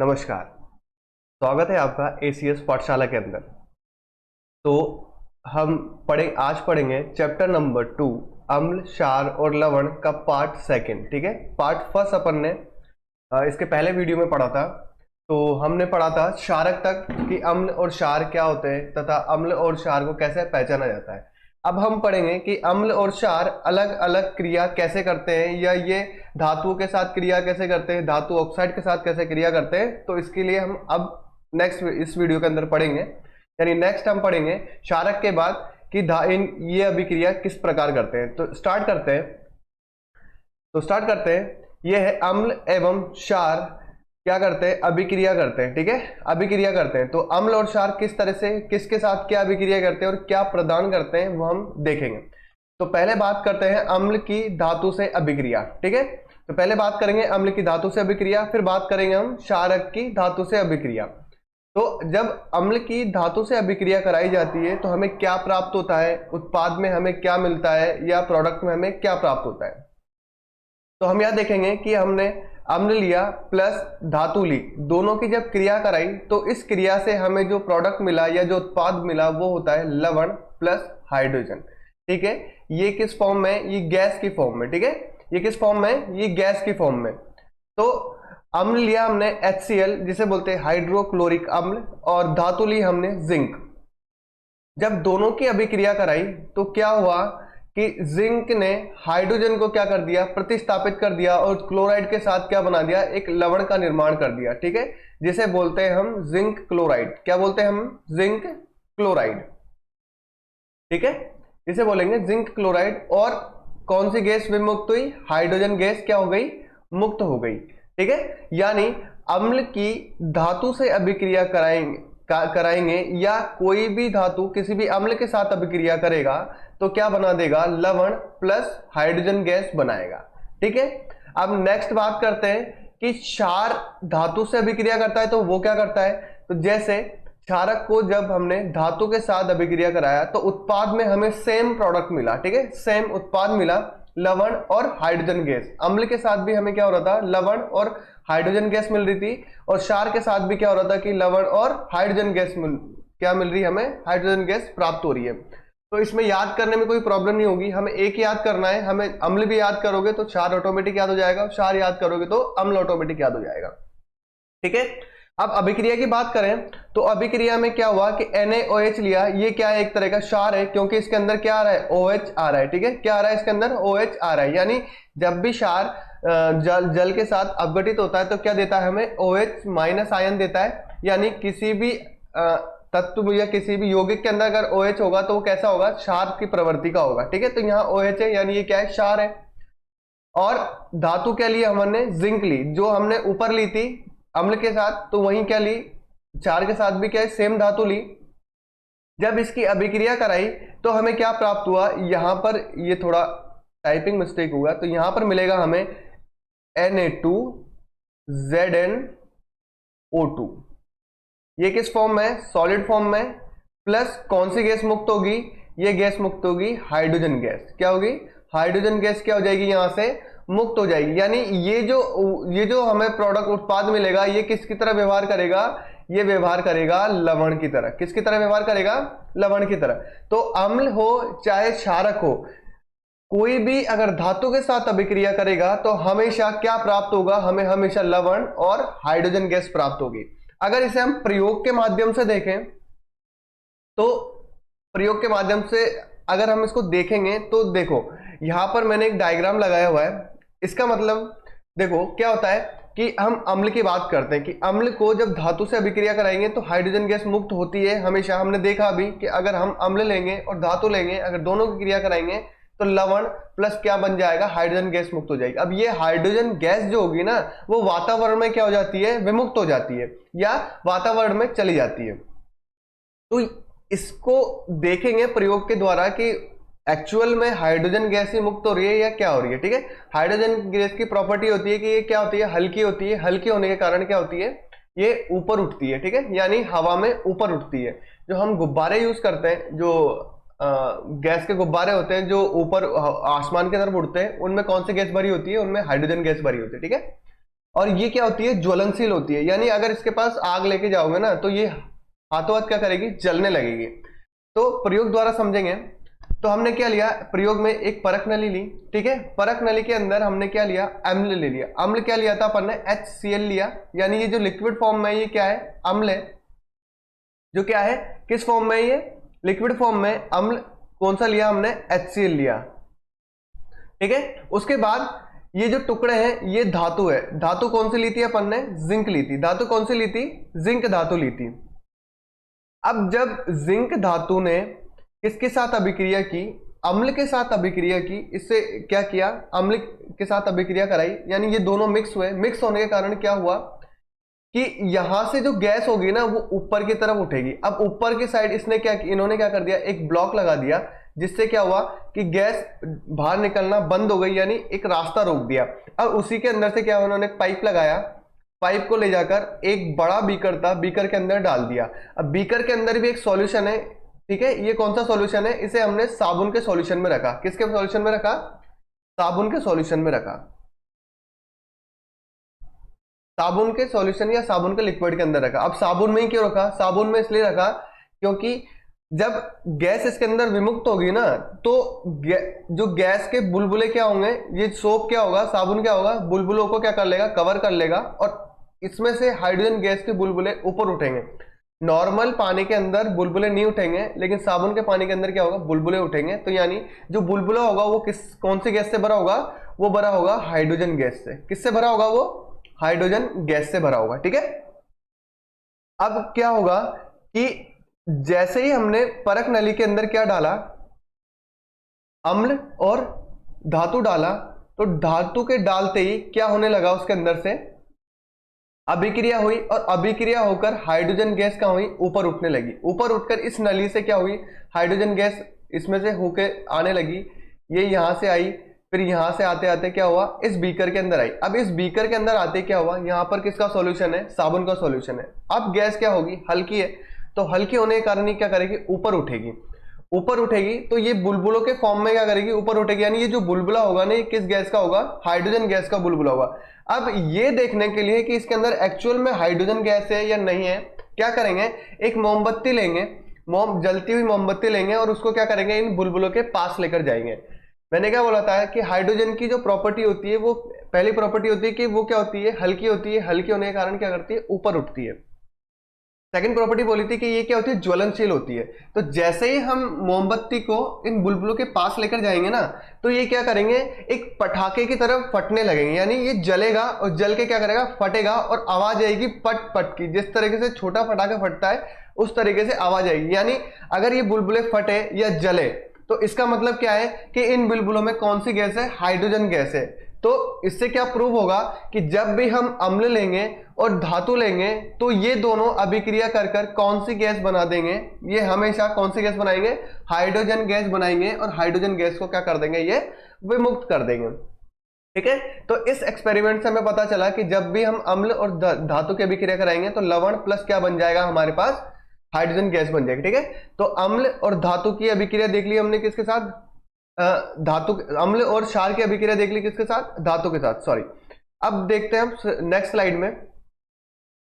नमस्कार। स्वागत है आपका एसीएस पाठशाला के अंदर। तो हम आज पढ़ेंगे चैप्टर नंबर 2 अम्ल, क्षार और लवण का पार्ट सेकंड। ठीक है, पार्ट फर्स्ट अपन ने इसके पहले वीडियो में पढ़ा था। तो हमने पढ़ा था क्षारक तक कि अम्ल और क्षार क्या होते हैं तथा अम्ल और क्षार को कैसे पहचाना जाता है। अब हम पढ़ेंगे कि अम्ल और क्षार अलग अलग क्रिया कैसे करते हैं, या ये धातुओं के साथ क्रिया कैसे करते हैं, धातु ऑक्साइड के साथ कैसे क्रिया करते हैं। तो इसके लिए हम अब नेक्स्ट इस वीडियो के अंदर पढ़ेंगे, यानी नेक्स्ट हम पढ़ेंगे क्षारक के बाद कि ये अभिक्रिया किस प्रकार करते हैं। तो स्टार्ट करते हैं। ये है अम्ल एवं क्षार क्या करते हैं, अभिक्रिया करते हैं। ठीक है, अभिक्रिया करते हैं। तो अम्ल और क्षार किस तरह से किसके साथ क्या अभिक्रिया करते हैं और क्या प्रदान करते हैं वो हम देखेंगे। तो पहले बात करते हैं अम्ल की धातु से अभिक्रिया। ठीक है, तो पहले बात करेंगे अम्ल की धातु से अभिक्रिया, फिर बात करेंगे हम क्षारक की धातु से अभिक्रिया। तो जब अम्ल की धातु से अभिक्रिया कराई जाती है तो हमें क्या प्राप्त होता है, उत्पाद में हमें क्या मिलता है या प्रोडक्ट में हमें क्या प्राप्त होता है। तो हम यह देखेंगे कि हमने अम्ल लिया प्लस धातु ली, दोनों की जब क्रिया कराई तो इस क्रिया से हमें जो प्रोडक्ट मिला या जो उत्पाद मिला वो होता है लवण प्लस हाइड्रोजन। ठीक है, ये किस फॉर्म में, ये गैस की फॉर्म में। ठीक है, ये किस फॉर्म में, ये गैस की फॉर्म में। तो अम्ल लिया हमने HCl जिसे बोलते हैं हाइड्रोक्लोरिक अम्ल, और धातु ली हमने जिंक। जब दोनों की अभिक्रिया कराई तो क्या हुआ कि जिंक ने हाइड्रोजन को क्या कर दिया, प्रतिस्थापित कर दिया, और क्लोराइड के साथ क्या बना दिया, एक लवण का निर्माण कर दिया। ठीक है, जिसे बोलते हैं हम जिंक क्लोराइड। क्या बोलते हैं हम, जिंक क्लोराइड। ठीक है, इसे बोलेंगे जिंक क्लोराइड। और कौन सी गैस विमुक्त हुई, हाइड्रोजन गैस क्या हो गई, मुक्त हो गई। ठीक है, यानी अम्ल की धातु से अभिक्रिया कराएंगे या कोई भी धातु किसी भी अम्ल के साथ अभिक्रिया करेगा तो क्या बना देगा, लवण प्लस हाइड्रोजन गैस बनाएगा। ठीक है, अब नेक्स्ट बात करते हैं कि क्षार धातु से अभिक्रिया करता है तो वो क्या करता है। तो जैसे क्षारक को जब हमने धातु के साथ अभिक्रिया कराया तो उत्पाद में हमें सेम प्रोडक्ट मिला। ठीक है, सेम उत्पाद मिला, लवण और हाइड्रोजन गैस। अम्ल के साथ भी हमें क्या हो रहा था, लवण और हाइड्रोजन गैस मिल रही थी, और क्षार के साथ भी क्या हो रहा था कि लवण और हाइड्रोजन गैस क्या मिल रही है, हमें हाइड्रोजन गैस प्राप्त हो रही है। तो इसमें याद करने में कोई प्रॉब्लम नहीं होगी, हमें एक याद करना है। हमें अम्ल भी याद करोगे तो क्षार ऑटोमेटिक याद हो जाएगा, क्षार याद करोगे तो अम्ल ऑटोमेटिक याद हो जाएगा। ठीक है, अब अभिक्रिया की बात करें तो अभिक्रिया में क्या हुआ कि NaOH लिया, ये क्या है, एक तरह का क्षार है, क्योंकि इसके अंदर क्या आ रहा है, OH आ रहा है। ठीक है, क्या आ रहा है, इसके अंदर OH आ रहा है। यानी जब भी क्षार जल के साथ अपघटित होता है तो क्या देता है हमें, OH माइनस आयन देता है। यानी किसी भी तत्व या किसी भी यौगिक के अंदर अगर OH होगा तो वो कैसा होगा, क्षार की प्रवृत्ति का होगा। ठीक है, तो यहाँ OH है यानी ये क्या है, क्षार है। और धातु क्या ली हमने, जिंक ली, जो हमने ऊपर ली थी अम्ल के साथ, तो वहीं क्या ली, क्षार के साथ भी क्या है, सेम धातु ली। जब इसकी अभिक्रिया कराई तो हमें क्या प्राप्त हुआ, यहां पर ये थोड़ा टाइपिंग मिस्टेक हुआ, तो यहां पर मिलेगा हमें Na2ZnO2। ये किस फॉर्म में, सॉलिड फॉर्म में। प्लस कौन सी गैस मुक्त होगी, ये गैस मुक्त होगी हाइड्रोजन गैस। क्या होगी, हाइड्रोजन गैस क्या हो जाएगी, यहां से मुक्त हो जाएगी। यानी ये जो हमें प्रोडक्ट उत्पाद मिलेगा ये किसकी तरह व्यवहार करेगा, ये व्यवहार करेगा लवण की तरह। किसकी तरह व्यवहार करेगा, लवण की तरह। तो अम्ल हो चाहे क्षारक हो, कोई भी अगर धातु के साथ अभिक्रिया करेगा तो हमेशा क्या प्राप्त होगा, हमें हमेशा लवण और हाइड्रोजन गैस प्राप्त होगी। अगर इसे हम प्रयोग के माध्यम से देखें तो प्रयोग के माध्यम से अगर हम इसको देखेंगे तो देखो यहां पर मैंने एक डायग्राम लगाया हुआ है। इसका मतलब देखो क्या होता है कि हम अम्ल की बात करते हैं कि अम्ल को जब धातु से अभिक्रिया कराएंगे तो हाइड्रोजन गैस मुक्त होती है हमेशा। हमने देखा भी कि अगर हम अम्ल लेंगे और धातु लेंगे, अगर दोनों की क्रिया कराएंगे तो लवण प्लस क्या बन जाएगा, हाइड्रोजन गैस मुक्त हो जाएगी। अब ये हाइड्रोजन गैस जो होगी ना वो वातावरण में क्या हो जाती है, विमुक्त हो जाती है या वातावरण में चली जाती है। तो इसको देखेंगे प्रयोग के द्वारा कि एक्चुअल में हाइड्रोजन गैस ही मुक्त हो रही है या क्या हो रही है। ठीक है, हाइड्रोजन गैस की प्रॉपर्टी होती है कि ये क्या होती है, हल्की होती है। हल्की होने के कारण क्या होती है, ये ऊपर उठती है। ठीक है, यानी हवा में ऊपर उठती है। जो हम गुब्बारे यूज करते हैं, जो गैस के गुब्बारे होते हैं जो ऊपर आसमान की तरफ उड़ते हैं, उनमें कौन सी गैस भरी होती है, उनमें हाइड्रोजन गैस भरी होती है। ठीक है, और ये क्या होती है, ज्वलनशील होती है, यानी अगर इसके पास आग लेके जाओगे ना तो ये हाथों हाथ क्या करेगी, जलने लगेगी। तो प्रयोग द्वारा समझेंगे। तो हमने क्या लिया, प्रयोग में एक परख नली ली, ठीक है। परख नली के अंदर हमने क्या लिया, अम्ल ले लिया। अम्ल क्या लिया था अपन ने, HCl लिया, यानी ये जो लिक्विड फॉर्म में ये क्या है, अम्ल है, जो क्या है, किस फॉर्म में, ये लिक्विड फॉर्म में अम्ल। कौन सा लिया हमने, HCl लिया, ठीक है। उसके बाद ये जो टुकड़े हैं ये धातु है। धातु कौन सी ली थी अपन ने, जिंक ली थी। धातु कौन सी ली थी, जिंक धातु ली थी। अब जब जिंक धातु ने किसके साथ अभिक्रिया की, अम्ल के साथ अभिक्रिया की, इससे क्या किया, अम्ल के साथ अभिक्रिया कराई, यानी ये दोनों मिक्स हुए। मिक्स होने के कारण क्या हुआ कि यहां से जो गैस होगी ना वो ऊपर की तरफ उठेगी। अब ऊपर की साइड इसने क्या, इन्होंने क्या कर दिया, एक ब्लॉक लगा दिया, जिससे क्या हुआ कि गैस बाहर निकलना बंद हो गई, यानी एक रास्ता रोक दिया। अब उसी के अंदर से क्या हुआ, उन्होंने पाइप लगाया, पाइप को ले जाकर एक बड़ा बीकर था, बीकर के अंदर डाल दिया। अब बीकर के अंदर भी एक सॉल्यूशन है, ठीक है। ये कौन सा सॉल्यूशन है, इसे हमने साबुन के सॉल्यूशन में रखा। किसके सॉल्यूशन में रखा, साबुन के सॉल्यूशन में रखा। साबुन के सॉल्यूशन या साबुन के लिक्विड के अंदर रखा। अब साबुन में ही क्यों रखा, साबुन में इसलिए रखा क्योंकि जब गैस इसके अंदर विमुक्त होगी ना तो जो गैस के बुलबुले क्या होंगे, ये सोप क्या होगा, साबुन क्या होगा, बुलबुलों को क्या कर लेगा, कवर कर लेगा, और इसमें से हाइड्रोजन गैस के बुलबुले ऊपर उठेंगे। नॉर्मल पानी के अंदर बुलबुले नहीं उठेंगे, लेकिन साबुन के पानी के अंदर क्या होगा, बुलबुले उठेंगे। तो यानी जो बुलबुला होगा वो कौन सी गैस से भरा होगा, वो भरा होगा हाइड्रोजन गैस से। किससे भरा होगा, वो हाइड्रोजन गैस से भरा होगा, ठीक है। अब क्या होगा कि जैसे ही हमने परख नली के अंदर क्या डाला, अम्ल और धातु डाला, तो धातु के डालते ही क्या होने लगा, उसके अंदर से अभिक्रिया हुई, और अभिक्रिया होकर हाइड्रोजन गैस क्या हुई, ऊपर उठने लगी। ऊपर उठकर इस नली से क्या हुई, हाइड्रोजन गैस इसमें से होके आने लगी। ये यहां से आई, फिर यहां से आते आते क्या हुआ, इस बीकर के अंदर आई। अब इस बीकर के अंदर आते क्या हुआ, यहां पर किसका सॉल्यूशन है, साबुन का सॉल्यूशन है। अब गैस क्या होगी, हल्की है, तो हल्की होने के कारण क्या करेगी, ऊपर उठेगी। ऊपर उठेगी तो ये बुलबुलों के फॉर्म में क्या करेगी, ऊपर उठेगी, यानी ये जो बुलबुला होगा ना, ये किस गैस का होगा, हाइड्रोजन गैस का बुलबुला होगा। अब ये देखने के लिए कि इसके अंदर एक्चुअल में हाइड्रोजन गैस है या नहीं है, क्या करेंगे, एक मोमबत्ती लेंगे, जलती हुई मोमबत्ती लेंगे, और उसको क्या करेंगे, इन बुलबुलों के पास लेकर जाएंगे। मैंने क्या बोला था कि हाइड्रोजन की जो प्रॉपर्टी होती है, वो पहली प्रॉपर्टी होती है कि वो क्या होती है, हल्की होती है। हल्की होने के कारण क्या करती है, ऊपर उठती है। सेकंड प्रॉपर्टी बोली थी कि ये क्या होती है, ज्वलनशील होती है। तो जैसे ही हम मोमबत्ती को इन बुलबुलों के पास लेकर जाएंगे ना, तो ये क्या करेंगे, एक पटाखे की तरफ फटने लगेंगे, यानी ये जलेगा और जल के क्या करेगा, फटेगा, और आवाज आएगी पट पट की। जिस तरीके से छोटा पटाखा फटता है उस तरीके से आवाज आएगी। यानी अगर ये बुलबुले फटे या जले तो इसका मतलब क्या है कि इन बुलबुलों में कौन सी गैस है, हाइड्रोजन गैस है। तो इससे क्या प्रूव होगा कि जब भी हम अम्ल लेंगे और धातु लेंगे तो ये दोनों अभिक्रिया कर कर कौन सी गैस बना देंगे, ये हमेशा कौन सी गैस बनाएंगे, हाइड्रोजन गैस बनाएंगे, और हाइड्रोजन गैस को क्या कर देंगे, ये विमुक्त कर देंगे, ठीक है। तो इस एक्सपेरिमेंट से हमें पता चला कि जब भी हम अम्ल और धातु की अभिक्रिया कराएंगे तो लवण प्लस क्या बन जाएगा, हमारे पास हाइड्रोजन गैस बन जाएगी, ठीक है। तो अम्ल और धातु की अभिक्रिया देख ली हमने, किसके साथ, धातु, अम्ल और क्षार की अभिक्रिया देख ली, किसके साथ, धातु के साथ, सॉरी। अब देखते हैं हम नेक्स्ट स्लाइड में।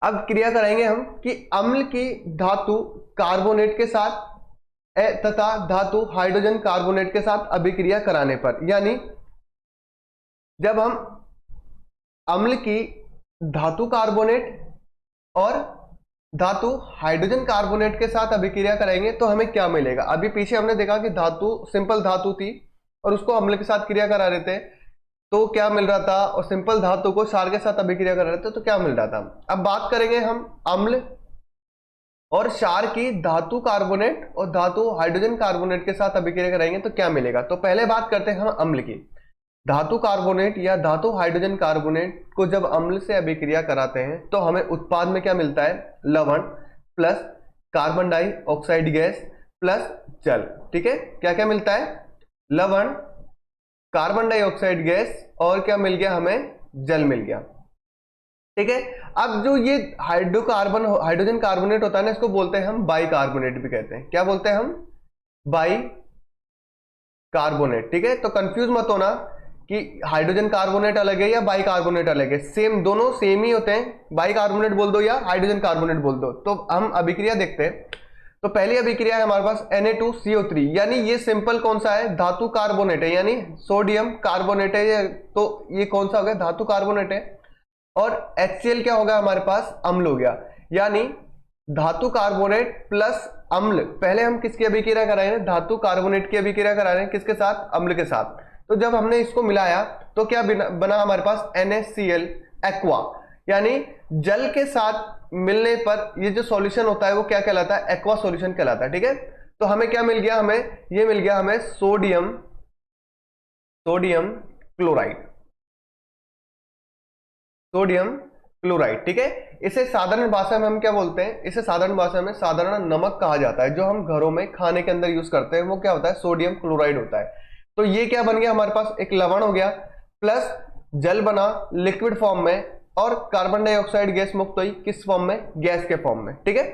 अब क्रिया कराएंगे हम कि अम्ल की धातु कार्बोनेट के साथ तथा धातु हाइड्रोजन कार्बोनेट के साथ अभिक्रिया कराने पर, यानी जब हम अम्ल की धातु कार्बोनेट और धातु हाइड्रोजन कार्बोनेट के साथ अभिक्रिया करेंगे तो हमें क्या मिलेगा। अभी पीछे हमने देखा कि धातु सिंपल धातु थी और उसको अम्ल के साथ क्रिया करा रहे थे तो क्या मिल रहा था, और सिंपल धातु को क्षार के साथ अभिक्रिया करा रहे थे तो क्या मिल रहा था। अब बात करेंगे हम अम्ल और क्षार की धातु कार्बोनेट और धातु हाइड्रोजन कार्बोनेट के साथ अभिक्रिया कराएंगे तो क्या मिलेगा। तो पहले बात करते हैं हम अम्ल की। धातु कार्बोनेट या धातु हाइड्रोजन कार्बोनेट को जब अम्ल से अभिक्रिया कराते हैं तो हमें उत्पाद में क्या मिलता है, लवण plus carbon dioxide gas plus जल, ठीक है। क्या क्या मिलता है, लवण, कार्बन डाइऑक्साइड गैस, और क्या मिल गया हमें, जल मिल गया, ठीक है। अब जो ये हाइड्रोजन कार्बोनेट होता है ना, इसको बोलते हैं हम बाई कार्बोनेट भी कहते हैं। क्या बोलते हैं हम, बाई कार्बोनेट, ठीक है। तो कंफ्यूज मत होना कि हाइड्रोजन कार्बोनेट अलग है या बाई कार्बोनेट अलग है, सेम, दोनों सेम ही होते हैं, बाई कार्बोनेट बोल दो या हाइड्रोजन कार्बोनेट बोल दो। तो हम अभिक्रिया देखते हैं। तो पहली अभिक्रिया है हमारे पास Na2CO3, यानी ये सिंपल कौन सा है, धातु कार्बोनेट है, यानी सोडियम कार्बोनेट है, तो ये कौन सा हो गया, धातु कार्बोनेट है। और HCl क्या होगा हमारे पास, अम्ल हो गया, यानी धातु कार्बोनेट प्लस अम्ल। पहले हम किसकी अभिक्रिया करा रहे हैं, धातु कार्बोनेट की अभिक्रिया करा रहे हैं, किसके साथ, अम्ल के साथ। तो जब हमने इसको मिलाया तो क्या बना हमारे पास NaCl एक्वा, यानी जल के साथ मिलने पर ये जो सॉल्यूशन होता है वो क्या कहलाता है, एक्वा सॉल्यूशन कहलाता है। ठीक है, तो हमें क्या मिल गया, हमें ये मिल गया, हमें सोडियम क्लोराइड, सोडियम क्लोराइड। ठीक है, इसे साधारण भाषा में हम क्या बोलते हैं, इसे साधारण भाषा में साधारण नमक कहा जाता है। जो हम घरों में खाने के अंदर यूज करते हैं वो क्या होता है, सोडियम क्लोराइड होता है। तो ये क्या बन गया हमारे पास, एक लवण हो गया, प्लस जल बना लिक्विड फॉर्म में, और कार्बन डाइऑक्साइड गैस मुक्त हुई किस फॉर्म में, गैस के फॉर्म में। ठीक है,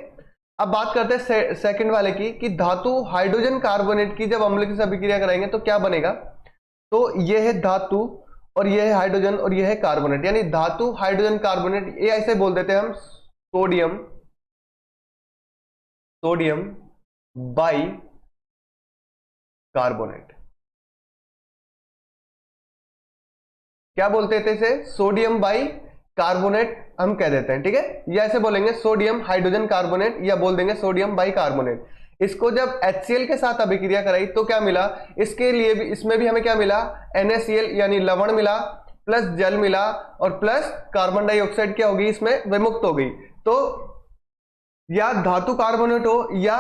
अब बात करते हैं सेकंड वाले की, कि धातु हाइड्रोजन कार्बोनेट की जब अम्ल की अभिक्रिया कराएंगे तो क्या बनेगा। तो ये है धातु और ये है हाइड्रोजन और ये है कार्बोनेट, यानी धातु हाइड्रोजन कार्बोनेट, ये ऐसे बोल देते हैं हम सोडियम बाई कार्बोनेट। क्या बोलते थे इसे, सोडियम बाई कार्बोनेट हम कह देते हैं। ठीक है, या ऐसे बोलेंगे सोडियम हाइड्रोजन कार्बोनेट, या बोल देंगे सोडियम बाई कार्बोनेट। इसको जब HCl के साथ अभिक्रिया कराई तो क्या मिला, इसके लिए भी, इसमें भी हमें क्या मिला, NaCl यानी लवण मिला, प्लस जल मिला, और प्लस कार्बन डाइऑक्साइड क्या होगी इसमें विमुक्त हो गई। तो या धातु कार्बोनेट हो या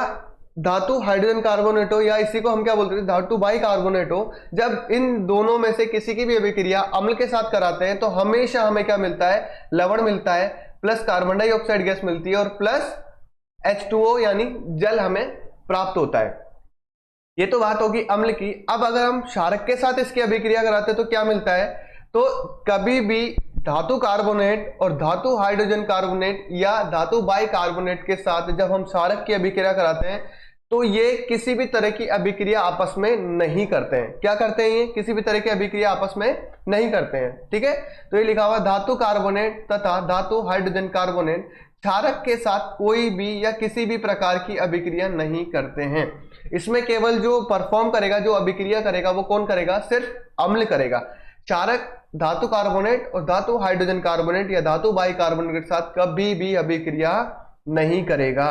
धातु हाइड्रोजन कार्बोनेट हो, या इसी को हम क्या बोलते हैं, धातु बाई कार्बोनेट हो, जब इन दोनों में से किसी की भी अभिक्रिया अम्ल के साथ कराते हैं तो हमेशा हमें क्या मिलता है, लवण मिलता है, प्लस कार्बन डाइऑक्साइड गैस मिलती है, और प्लस H2O यानी जल हमें प्राप्त होता है। ये तो बात होगी अम्ल की। अब अगर हम क्षारक के साथ इसकी अभिक्रिया कराते हैं तो क्या मिलता है, तो कभी भी धातु कार्बोनेट और धातु हाइड्रोजन कार्बोनेट या धातु बाई कार्बोनेट के साथ जब हम क्षारक की अभिक्रिया कराते हैं तो ये किसी भी तरह की अभिक्रिया आपस में नहीं करते हैं। क्या करते हैं, ये किसी भी तरह की अभिक्रिया आपस में नहीं करते हैं। ठीक है, तो ये लिखा हुआ धातु कार्बोनेट तथा धातु हाइड्रोजन कार्बोनेट क्षारक के साथ कोई भी या किसी भी प्रकार की अभिक्रिया नहीं करते हैं। इसमें केवल जो परफॉर्म करेगा, जो अभिक्रिया करेगा, वो कौन करेगा, सिर्फ अम्ल करेगा। क्षारक धातु कार्बोनेट और धातु हाइड्रोजन कार्बोनेट या धातु बाई कार्बोनेट के साथ कभी भी अभिक्रिया नहीं करेगा।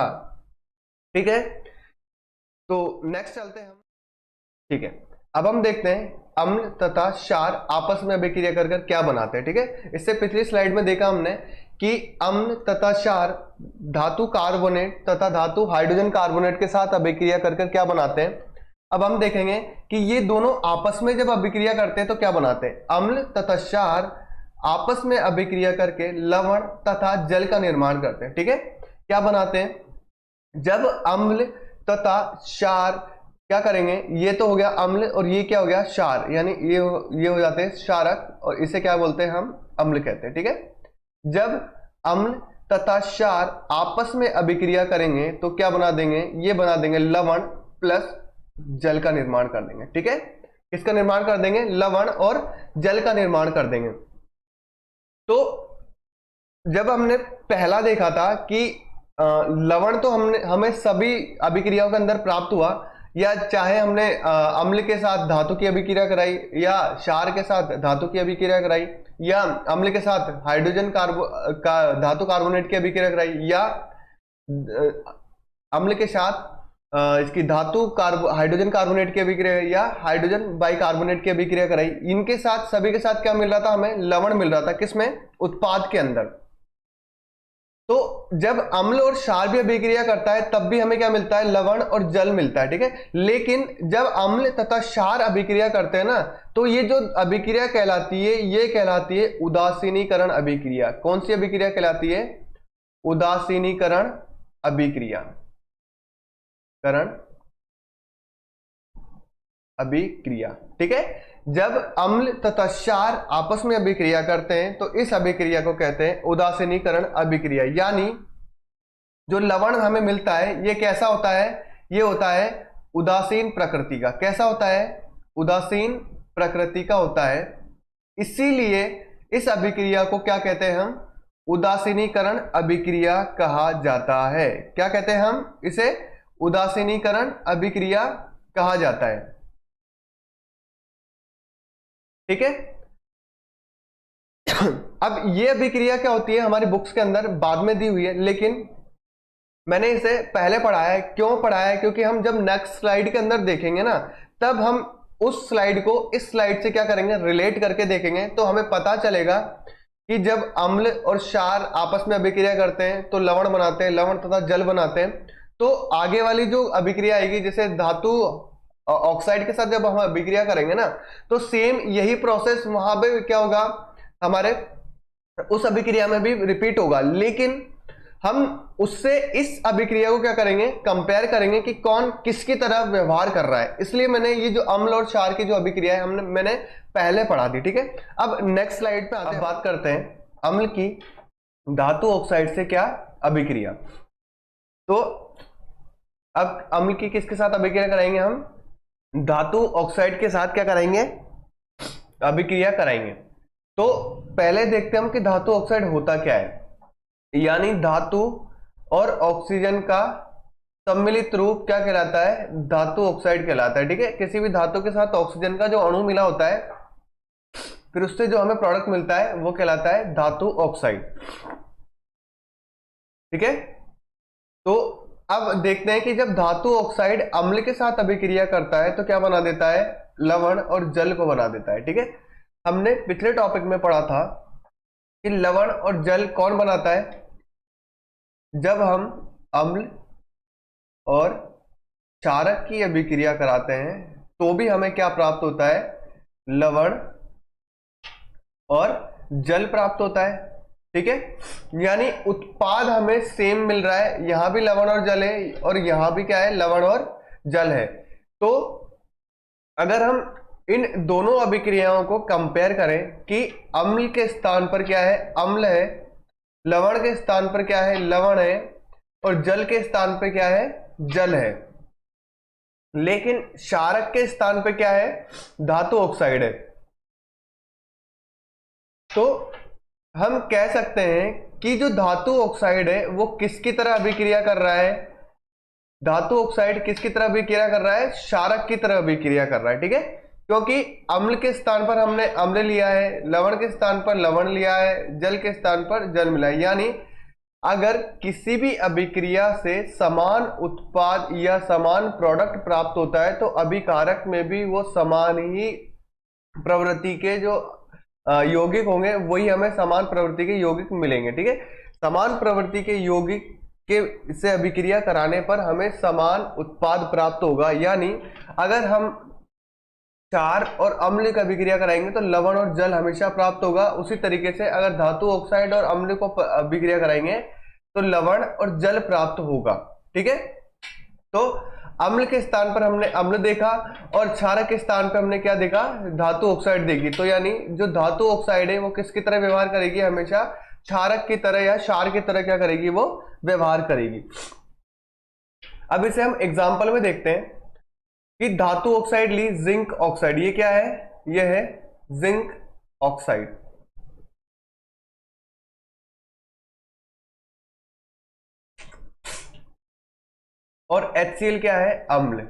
ठीक है, तो नेक्स्ट चलते हैं हम। ठीक है, अब हम देखते हैं अम्ल तथा क्षार आपस में अभिक्रिया कर क्या बनाते हैं। ठीक है, इससे पिछली स्लाइड में देखा हमने कि अम्ल तथा क्षार धातु कार्बोनेट तथा धातु हाइड्रोजन कार्बोनेट के साथ अभिक्रिया कर क्या बनाते हैं। अब हम देखेंगे कि ये दोनों आपस में जब अभिक्रिया करते हैं तो क्या बनाते हैं, अम्ल तथा क्षार आपस में अभिक्रिया करके लवण तथा जल का निर्माण करते हैं। ठीक है, क्या बनाते हैं, जब अम्ल तथा क्षार क्या करेंगे, ये तो हो गया अम्ल और ये क्या हो गया क्षार, यानी ये हो जाते हैं क्षारक, और इसे क्या बोलते हैं हम, अम्ल कहते हैं। ठीक है, जब अम्ल तथा क्षार आपस में अभिक्रिया करेंगे तो क्या बना देंगे, ये बना देंगे लवण प्लस जल का निर्माण कर देंगे। ठीक है, किसका निर्माण कर देंगे, लवण और जल का निर्माण कर देंगे। तो जब हमने पहला देखा था कि लवण तो हमें सभी अभिक्रियाओं के अंदर प्राप्त हुआ, या चाहे हमने अम्ल के साथ धातु की अभिक्रिया कराई, या क्षार के साथ धातु की अभिक्रिया कराई, या अम्ल के साथ हाइड्रोजन धातु कार्बोनेट की अभिक्रिया कराई, या अम्ल के साथ इसकी धातु हाइड्रोजन कार्बोनेट की अभिक्रिया, या हाइड्रोजन बाई कार्बोनेट की अभिक्रिया कराई, इनके साथ सभी के साथ क्या मिल रहा था, हमें लवण मिल रहा था, किसमें, उत्पाद के अंदर। तो जब अम्ल और क्षार भी अभिक्रिया करता है तब भी हमें क्या मिलता है, लवण और जल मिलता है। ठीक है, लेकिन जब अम्ल तथा क्षार अभिक्रिया करते हैं ना तो ये जो अभिक्रिया कहलाती है ये कहलाती है उदासीनीकरण अभिक्रिया। कौन सी अभिक्रिया कहलाती है, उदासीनीकरण अभिक्रिया, ठीक है। जब अम्ल तथा क्षार आपस में अभिक्रिया करते हैं तो इस अभिक्रिया को कहते हैं उदासीनीकरण अभिक्रिया। यानी जो लवण हमें मिलता है ये कैसा होता है, ये होता है उदासीन प्रकृति का। कैसा होता है, उदासीन प्रकृति का होता है। इसीलिए इस अभिक्रिया को क्या कहते हैं हम? उदासीनीकरण अभिक्रिया कहा जाता है। क्या कहते हैं हम इसे? उदासीनीकरण अभिक्रिया कहा जाता है। ठीक है। अब ये अभिक्रिया क्या होती है हमारी बुक्स के अंदर बाद में दी हुई है, लेकिन मैंने इसे पहले पढ़ाया है। क्यों पढ़ाया है? क्योंकि हम जब नेक्स्ट स्लाइड के अंदर देखेंगे ना, तब हम उस स्लाइड को इस स्लाइड से क्या करेंगे? रिलेट करके देखेंगे, तो हमें पता चलेगा कि जब अम्ल और क्षार आपस में अभिक्रिया करते हैं तो लवण बनाते हैं, लवण तथा जल बनाते हैं। तो आगे वाली जो अभिक्रिया आएगी, जैसे धातु ऑक्साइड के साथ जब हम अभिक्रिया करेंगे ना, तो सेम यही प्रोसेस वहां पे क्या होगा? हमारे उस अभिक्रिया में भी रिपीट होगा, लेकिन हम उससे इस अभिक्रिया को क्या करेंगे? कंपेयर करेंगे कि कौन किसकी तरह व्यवहार कर रहा है। इसलिए मैंने ये जो अम्ल और क्षार की जो अभिक्रिया है मैंने पहले पढ़ा दी। ठीक है। अब नेक्स्ट स्लाइड पे आते हैं, बात करते हैं अम्ल की धातु ऑक्साइड से क्या अभिक्रिया। तो अब अम्ल की किसके साथ अभिक्रिया कराएंगे? हम धातु ऑक्साइड के साथ क्या कराएंगे? अभिक्रिया कराएंगे। तो पहले देखते हैं हम कि धातु ऑक्साइड होता क्या है। यानी धातु और ऑक्सीजन का सम्मिलित रूप क्या कहलाता है? धातु ऑक्साइड कहलाता है। ठीक है। किसी भी धातु के साथ ऑक्सीजन का जो अणु मिला होता है, फिर उससे जो हमें प्रोडक्ट मिलता है वो कहलाता है धातु ऑक्साइड। ठीक है। तो अब देखते हैं कि जब धातु ऑक्साइड अम्ल के साथ अभिक्रिया करता है तो क्या बना देता है? लवण और जल को बना देता है। ठीक है। हमने पिछले टॉपिक में पढ़ा था कि लवण और जल कौन बनाता है? जब हम अम्ल और क्षारक की अभिक्रिया कराते हैं तो भी हमें क्या प्राप्त होता है? लवण और जल प्राप्त होता है। ठीक है। यानी उत्पाद हमें सेम मिल रहा है, यहां भी लवण और जल है और यहां भी क्या है? लवण और जल है। तो अगर हम इन दोनों अभिक्रियाओं को कंपेयर करें कि अम्ल के स्थान पर क्या है? अम्ल है, लवण के स्थान पर क्या है? लवण है, और जल के स्थान पर क्या है? जल है। लेकिन क्षारक के स्थान पर क्या है? धातु ऑक्साइड है। तो हम कह सकते हैं कि जो धातु ऑक्साइड है वो किसकी तरह अभिक्रिया कर रहा है? धातु ऑक्साइड किसकी तरह अभिक्रिया कर रहा है? क्षारक की तरह अभिक्रिया कर रहा है। ठीक है। क्योंकि अम्ल के स्थान पर हमने अम्ल लिया है, लवण के स्थान पर लवण लिया है, जल के स्थान पर जल मिला है। यानी अगर किसी भी अभिक्रिया से समान उत्पाद या समान प्रोडक्ट प्राप्त होता है तो अभिकारक में भी वो समान ही प्रवृत्ति के जो यौगिक होंगे वही हमें समान प्रवृत्ति के यौगिक मिलेंगे। ठीक है। समान प्रवृत्ति के यौगिक के से अभिक्रिया कराने पर हमें समान उत्पाद प्राप्त होगा। यानी अगर हम क्षार और अम्ल की अभिक्रिया कराएंगे तो लवण और जल हमेशा प्राप्त होगा। उसी तरीके से अगर धातु ऑक्साइड और अम्ल को अभिक्रिया कराएंगे तो लवण और जल प्राप्त होगा। ठीक है। तो अम्ल के स्थान पर हमने अम्ल देखा और क्षारक के स्थान पर हमने क्या देखा? धातु ऑक्साइड देखी। तो यानी जो धातु ऑक्साइड है वो किसकी तरह व्यवहार करेगी? हमेशा क्षारक की तरह या क्षार की तरह क्या करेगी? वो व्यवहार करेगी। अब इसे हम एग्जांपल में देखते हैं कि धातु ऑक्साइड ली जिंक ऑक्साइड। ये क्या है? ये है जिंक ऑक्साइड। और HCl क्या है? अम्ल।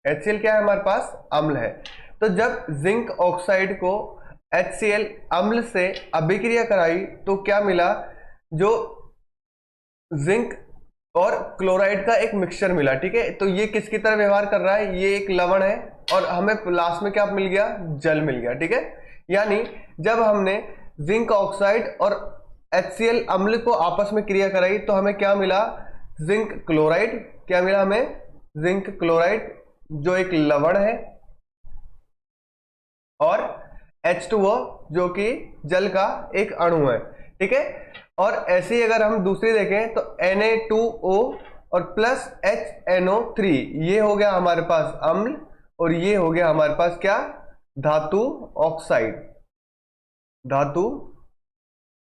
HCl क्या है हमारे पास? अम्ल है। तो जब जिंक ऑक्साइड को HCl अम्ल से अभिक्रिया कराई तो क्या मिला? जो जिंक और क्लोराइड का एक मिक्सचर मिला। ठीक है। तो ये किसकी तरह व्यवहार कर रहा है? ये एक लवण है और हमें लास्ट में क्या मिल गया? जल मिल गया। ठीक है। यानी जब हमने जिंक ऑक्साइड और HCl अम्ल को आपस में क्रिया कराई तो हमें क्या मिला? Zinc chloride. क्या मिला हमें? जिंक क्लोराइड जो एक लवण है, और H2O जो कि जल का एक अणु है। ठीक है। और ऐसे ही अगर हम दूसरी देखें तो Na2O और प्लस HNO3, ये हो गया हमारे पास अम्ल और ये हो गया हमारे पास क्या? धातु ऑक्साइड। धातु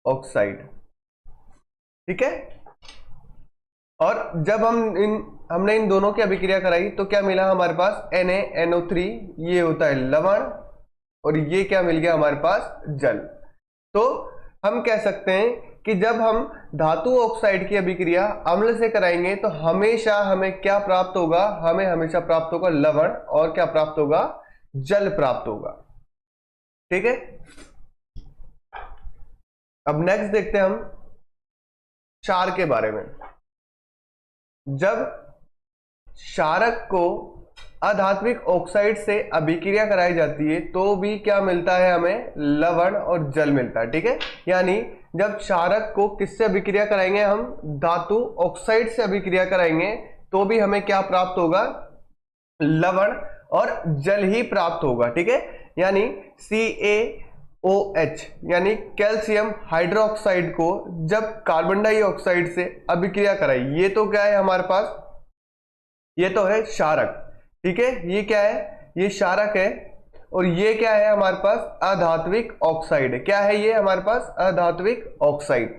ऑक्साइड। ठीक है। और जब हमने इन दोनों की अभिक्रिया कराई तो क्या मिला हमारे पास? NaNO3, ये होता है लवण और ये क्या मिल गया हमारे पास, जल। तो हम कह सकते हैं कि जब हम धातु ऑक्साइड की अभिक्रिया अम्ल से कराएंगे तो हमेशा हमें क्या प्राप्त होगा, हमें हमेशा प्राप्त होगा लवण, और क्या प्राप्त होगा, जल प्राप्त होगा। ठीक है, अब नेक्स्ट देखते हैं हम क्षार के बारे में। जब क्षारक को अधात्विक ऑक्साइड से अभिक्रिया कराई जाती है तो भी क्या मिलता है, हमें लवण और जल मिलता है। ठीक है, यानी जब क्षारक को किससे अभिक्रिया कराएंगे, हम धातु ऑक्साइड से अभिक्रिया कराएंगे तो भी हमें क्या प्राप्त होगा, लवण और जल ही प्राप्त होगा। ठीक है, यानी CaOH यानी कैल्शियम हाइड्रोक्साइड को जब कार्बन डाइऑक्साइड से अभिक्रिया कराई, ये तो क्या है हमारे पास, ये तो है क्षारक। ठीक है, ये क्या है, ये क्षारक है, और ये क्या है हमारे पास, अधात्विक ऑक्साइड। क्या है ये हमारे पास, अधात्विक ऑक्साइड।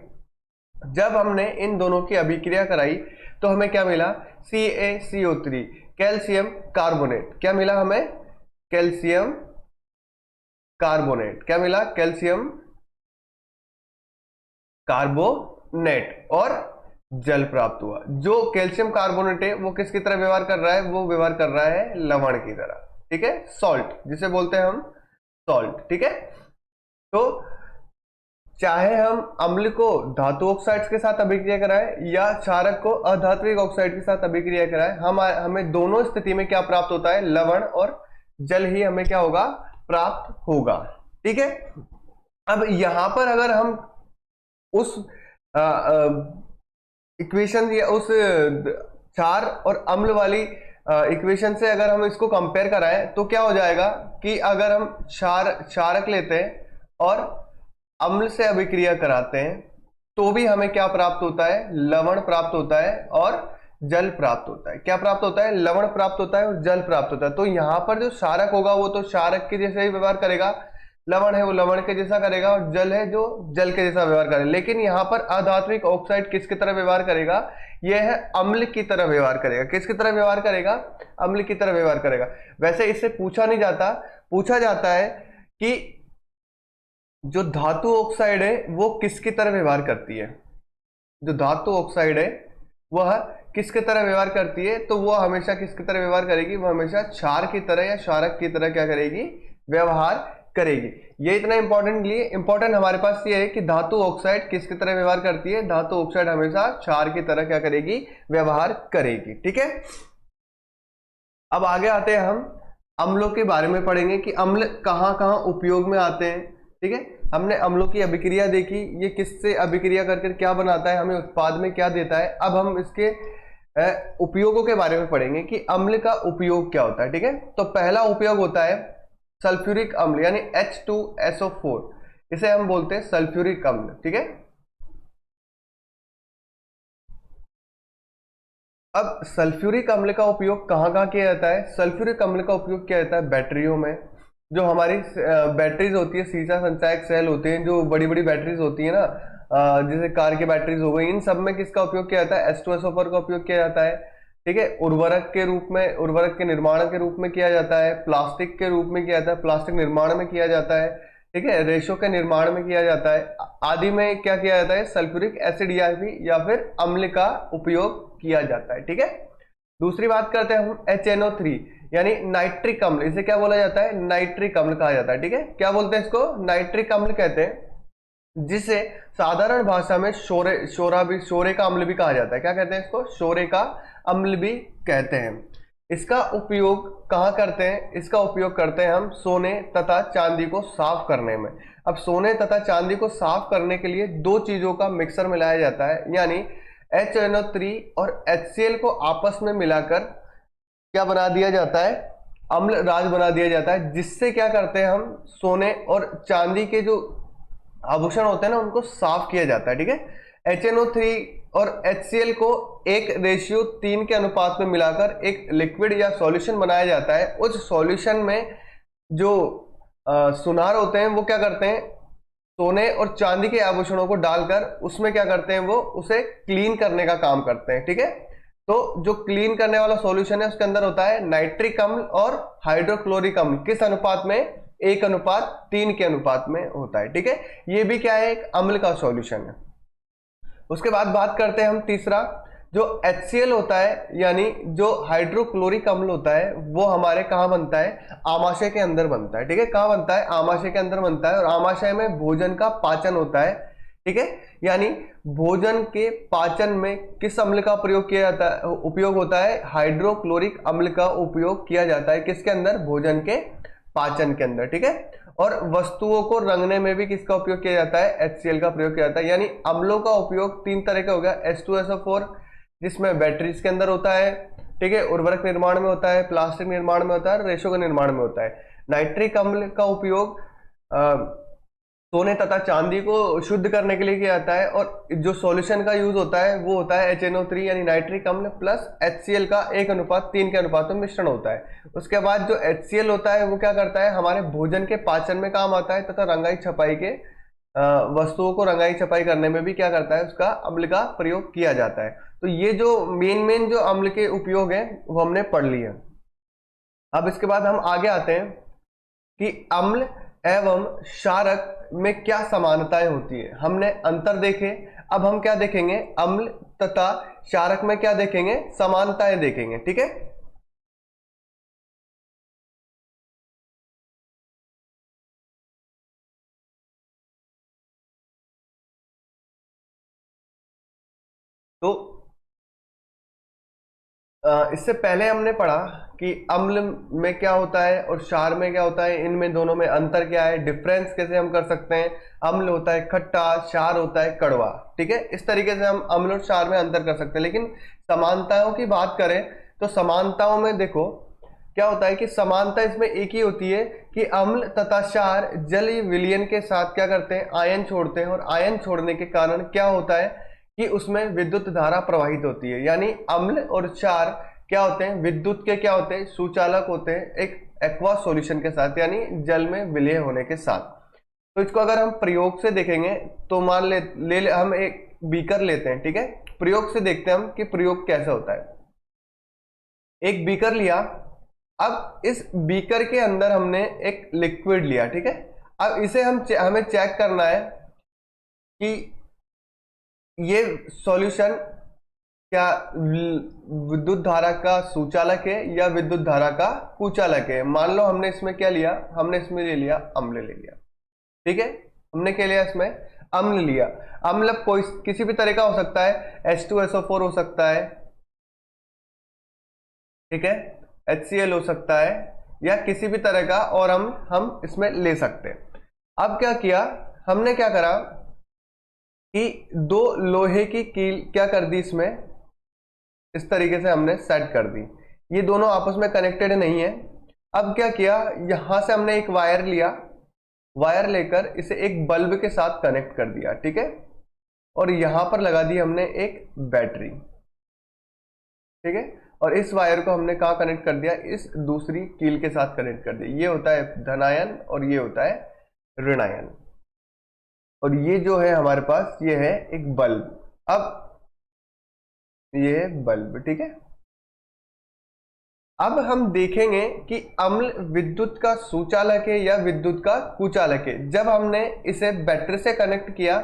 जब हमने इन दोनों की अभिक्रिया कराई तो हमें क्या मिला, CaCO3 कैल्शियम कार्बोनेट। क्या मिला हमें, कैल्शियम कार्बोनेट। क्या मिला, कैल्शियम कार्बोनेट, और जल प्राप्त हुआ। जो कैल्शियम कार्बोनेट है वो किसकी तरह व्यवहार कर रहा है, वो व्यवहार कर रहा है लवण की तरह। ठीक है, सॉल्ट जिसे बोलते हैं हम सॉल्ट। ठीक है, तो चाहे हम अम्ल को धातु ऑक्साइड्स के साथ अभिक्रिया कराएं या क्षारक को अधात्विक ऑक्साइड के साथ अभिक्रिया कराएं, हमें दोनों स्थिति में क्या प्राप्त होता है, लवण और जल ही हमें क्या होगा, प्राप्त होगा। ठीक है, अब यहां पर अगर हम उस इक्वेशन या उस क्षार और अम्ल वाली इक्वेशन से अगर हम इसको कंपेयर कराएं तो क्या हो जाएगा कि अगर हम क्षारक लेते हैं और अम्ल से अभिक्रिया कराते हैं तो भी हमें क्या प्राप्त होता है, लवण प्राप्त होता है और जल प्राप्त होता है। क्या प्राप्त होता है, लवण प्राप्त होता है और जल प्राप्त होता है। तो यहां पर जो क्षारक होगा वो तो क्षारक के जैसे ही व्यवहार करेगा, लवण है वो लवण के जैसा करेगा, और जल है जो जल के जैसा व्यवहार करेगा। लेकिन यहाँ पर अधात्विक ऑक्साइड किसकी तरह व्यवहार करेगा, यह है अम्ल की तरह व्यवहार करेगा। किसकी तरह व्यवहार करेगा, अम्ल की तरह व्यवहार करेगा। वैसे इससे पूछा नहीं जाता, पूछा जाता है कि जो धातु ऑक्साइड है वो किसकी तरह व्यवहार करती है। जो धातु ऑक्साइड है वह किसकी तरह व्यवहार करती है, तो वह हमेशा किसकी तरह व्यवहार करेगी, वह हमेशा क्षार की तरह या क्षारक की तरह क्या करेगी, व्यवहार करेगी। ये इतना इंपॉर्टेंट हमारे पास ये है कि धातु ऑक्साइड किसकी तरह व्यवहार करती है, धातु ऑक्साइड हमेशा क्षार की तरह क्या करेगी, व्यवहार करेगी। ठीक है, अब आगे आते हैं हम अम्लों के बारे में पढ़ेंगे कि अम्ल कहाँ कहाँ उपयोग में आते हैं। ठीक है, हमने अम्लों की अभिक्रिया देखी, ये किससे अभिक्रिया करके क्या बनाता है, हमें उत्पाद में क्या देता है। अब हम इसके उपयोगों के बारे में पढ़ेंगे कि अम्ल का उपयोग क्या होता है। ठीक है, तो पहला उपयोग होता है सल्फ्यूरिक अम्ल यानी H2SO4, इसे हम बोलते हैं सल्फ्यूरिक अम्ल। ठीक है, अब सल्फ्यूरिक अम्ल का उपयोग कहाँ कहाँ किया जाता है। सल्फ्यूरिक अम्ल का उपयोग किया जाता है बैटरियों में। जो हमारी बैटरीज होती है, सीसा संचायक सेल होते हैं, जो बड़ी बड़ी बैटरीज होती है ना, जैसे कार की बैटरीज हो गई, इन सब में किसका उपयोग किया जाता है, H2SO4 का उपयोग किया जाता है। ठीक है, उर्वरक के रूप में, उर्वरक के निर्माण के रूप में किया जाता है, प्लास्टिक के रूप में किया जाता है, प्लास्टिक निर्माण में किया जाता है। ठीक है, रेशों के निर्माण में किया जाता है, आदि में क्या किया जाता है, सल्फ्यूरिक एसिड या फिर अम्ल का उपयोग किया जाता है। ठीक है, दूसरी बात करते हैं हम HNO3 यानी नाइट्रिक अम्ल। इसे क्या बोला जाता है, नाइट्रिक अम्ल कहा जाता है। ठीक है, क्या बोलते हैं इसको, नाइट्रिक अम्ल कहते हैं, जिसे साधारण भाषा में शोरे का अम्ल भी कहा जाता है। क्या कहते हैं इसको, शोरे का अम्ल भी कहते हैं। इसका उपयोग कहाँ करते हैं, इसका उपयोग करते हैं हम सोने तथा चांदी को साफ करने में। अब सोने तथा चांदी को साफ करने के लिए दो चीजों का मिक्सर मिलाया जाता है, यानी HNO3 और HCl को आपस में मिलाकर क्या बना दिया जाता है, अम्ल राज बना दिया जाता है, जिससे क्या करते हैं हम सोने और चांदी के जो आभूषण होते हैं ना उनको साफ किया जाता है। ठीक है, HNO3 और HCl को 1:3 के अनुपात में मिलाकर एक लिक्विड या सॉल्यूशन बनाया जाता है। उस सॉल्यूशन में जो सुनार होते हैं वो क्या करते हैं, सोने और चांदी के आभूषणों को डालकर उसमें क्या करते हैं, वो उसे क्लीन करने का काम करते हैं। ठीक है, तो जो क्लीन करने वाला सॉल्यूशन है उसके अंदर होता है नाइट्रिक अम्ल और हाइड्रोक्लोरिक अम्ल। किस अनुपात में, 1:3 के अनुपात में होता है। ठीक है, ये भी क्या है, एक अम्ल का सॉल्यूशन है। उसके बाद बात करते हैं हम तीसरा, जो HCl होता है यानी जो हाइड्रोक्लोरिक अम्ल होता है, वो हमारे कहाँ बनता है, आमाशय के अंदर बनता है। ठीक है, कहाँ बनता है, आमाशय के अंदर बनता है, और आमाशय में भोजन का पाचन होता है। ठीक है, यानी भोजन के पाचन में किस अम्ल का प्रयोग किया जाता है, उपयोग होता है, हाइड्रोक्लोरिक अम्ल का उपयोग किया जाता है। किसके अंदर, भोजन के पाचन के अंदर। ठीक है, और वस्तुओं को रंगने में भी किसका उपयोग किया जाता है, HCl का प्रयोग किया जाता है। यानी अम्लों का उपयोग 3 तरह का हो गया, H2SO4 जिसमें बैटरीज के अंदर होता है। ठीक है, उर्वरक निर्माण में होता है, प्लास्टिक निर्माण में होता है, रेशों के निर्माण में होता है। नाइट्रिक अम्ल का उपयोग सोने तथा चांदी को शुद्ध करने के लिए किया जाता है, और जो सॉल्यूशन का यूज होता है वो होता है HNO3 यानी नाइट्रिक अम्ल प्लस HCl का 1:3 के अनुपात में मिश्रण होता है। उसके बाद जो HCl होता है वो क्या करता है, हमारे भोजन के पाचन में काम आता है, तथा रंगाई छपाई के वस्तुओं को रंगाई छपाई करने में भी क्या करता है, उसका अम्ल का प्रयोग किया जाता है। तो ये जो मेन जो अम्ल के उपयोग है वो हमने पढ़ लिया। अब इसके बाद हम आगे आते हैं कि अम्ल एवं क्षारक में क्या समानताएं होती है। हमने अंतर देखे, अब हम क्या देखेंगे, अम्ल तथा क्षारक में क्या देखेंगे, समानताएं देखेंगे। ठीक है, तो इससे पहले हमने पढ़ा कि अम्ल में क्या होता है और क्षार में क्या होता है, इनमें दोनों में अंतर क्या है, डिफरेंस कैसे हम कर सकते हैं। अम्ल होता है खट्टा, क्षार होता है कड़वा। ठीक है, इस तरीके से हम अम्ल और क्षार में अंतर कर सकते हैं। लेकिन समानताओं की बात करें तो समानताओं में देखो क्या होता है कि समानता इसमें एक ही होती है कि अम्ल तथा क्षार जलीय विलयन के साथ क्या करते हैं, आयन छोड़ते हैं, और आयन छोड़ने के कारण क्या होता है कि उसमें विद्युत धारा प्रवाहित होती है। यानी अम्ल और क्षार क्या होते हैं, विद्युत के क्या होते हैं, सुचालक होते हैं, एक एक्वा सॉल्यूशन के साथ यानी जल में विलय होने के साथ। तो इसको अगर हम प्रयोग से देखेंगे तो मान ले हम एक बीकर लेते हैं। ठीक है, प्रयोग से देखते हैं हम कि प्रयोग कैसा होता है। एक बीकर लिया, अब इस बीकर के अंदर हमने एक लिक्विड लिया। ठीक है, अब इसे हमें चेक करना है कि ये सॉल्यूशन क्या विद्युत धारा का सुचालक है या विद्युत धारा का कुचालक है। मान लो हमने इसमें क्या लिया, हमने इसमें ले लिया अम्ल ले लिया। ठीक है, हमने क्या लिया, इसमें अम्ल लिया। अम्ल कोई किसी भी तरह का हो सकता है, H2SO4 हो सकता है, ठीक है, HCl हो सकता है, या किसी भी तरह का और हम इसमें ले सकते हैं। अब क्या किया, हमने क्या करा कि 2 लोहे की कील क्या कर दी, इसमें इस तरीके से हमने सेट कर दी। ये दोनों आपस में कनेक्टेड नहीं है। अब क्या किया, यहां से हमने एक वायर लिया, वायर लेकर इसे एक बल्ब के साथ कनेक्ट कर दिया। ठीक है, और यहां पर लगा दी हमने एक बैटरी। ठीक है, और इस वायर को हमने कहां कनेक्ट कर दिया, इस दूसरी कील के साथ कनेक्ट कर दिया। ये होता है धनायन और ये होता है ऋणायन, और ये जो है हमारे पास ये है एक बल्ब। अब ये है बल्ब। ठीक है, अब हम देखेंगे कि अम्ल विद्युत का सुचालक है या विद्युत का कुचालक है। जब हमने इसे बैटरी से कनेक्ट किया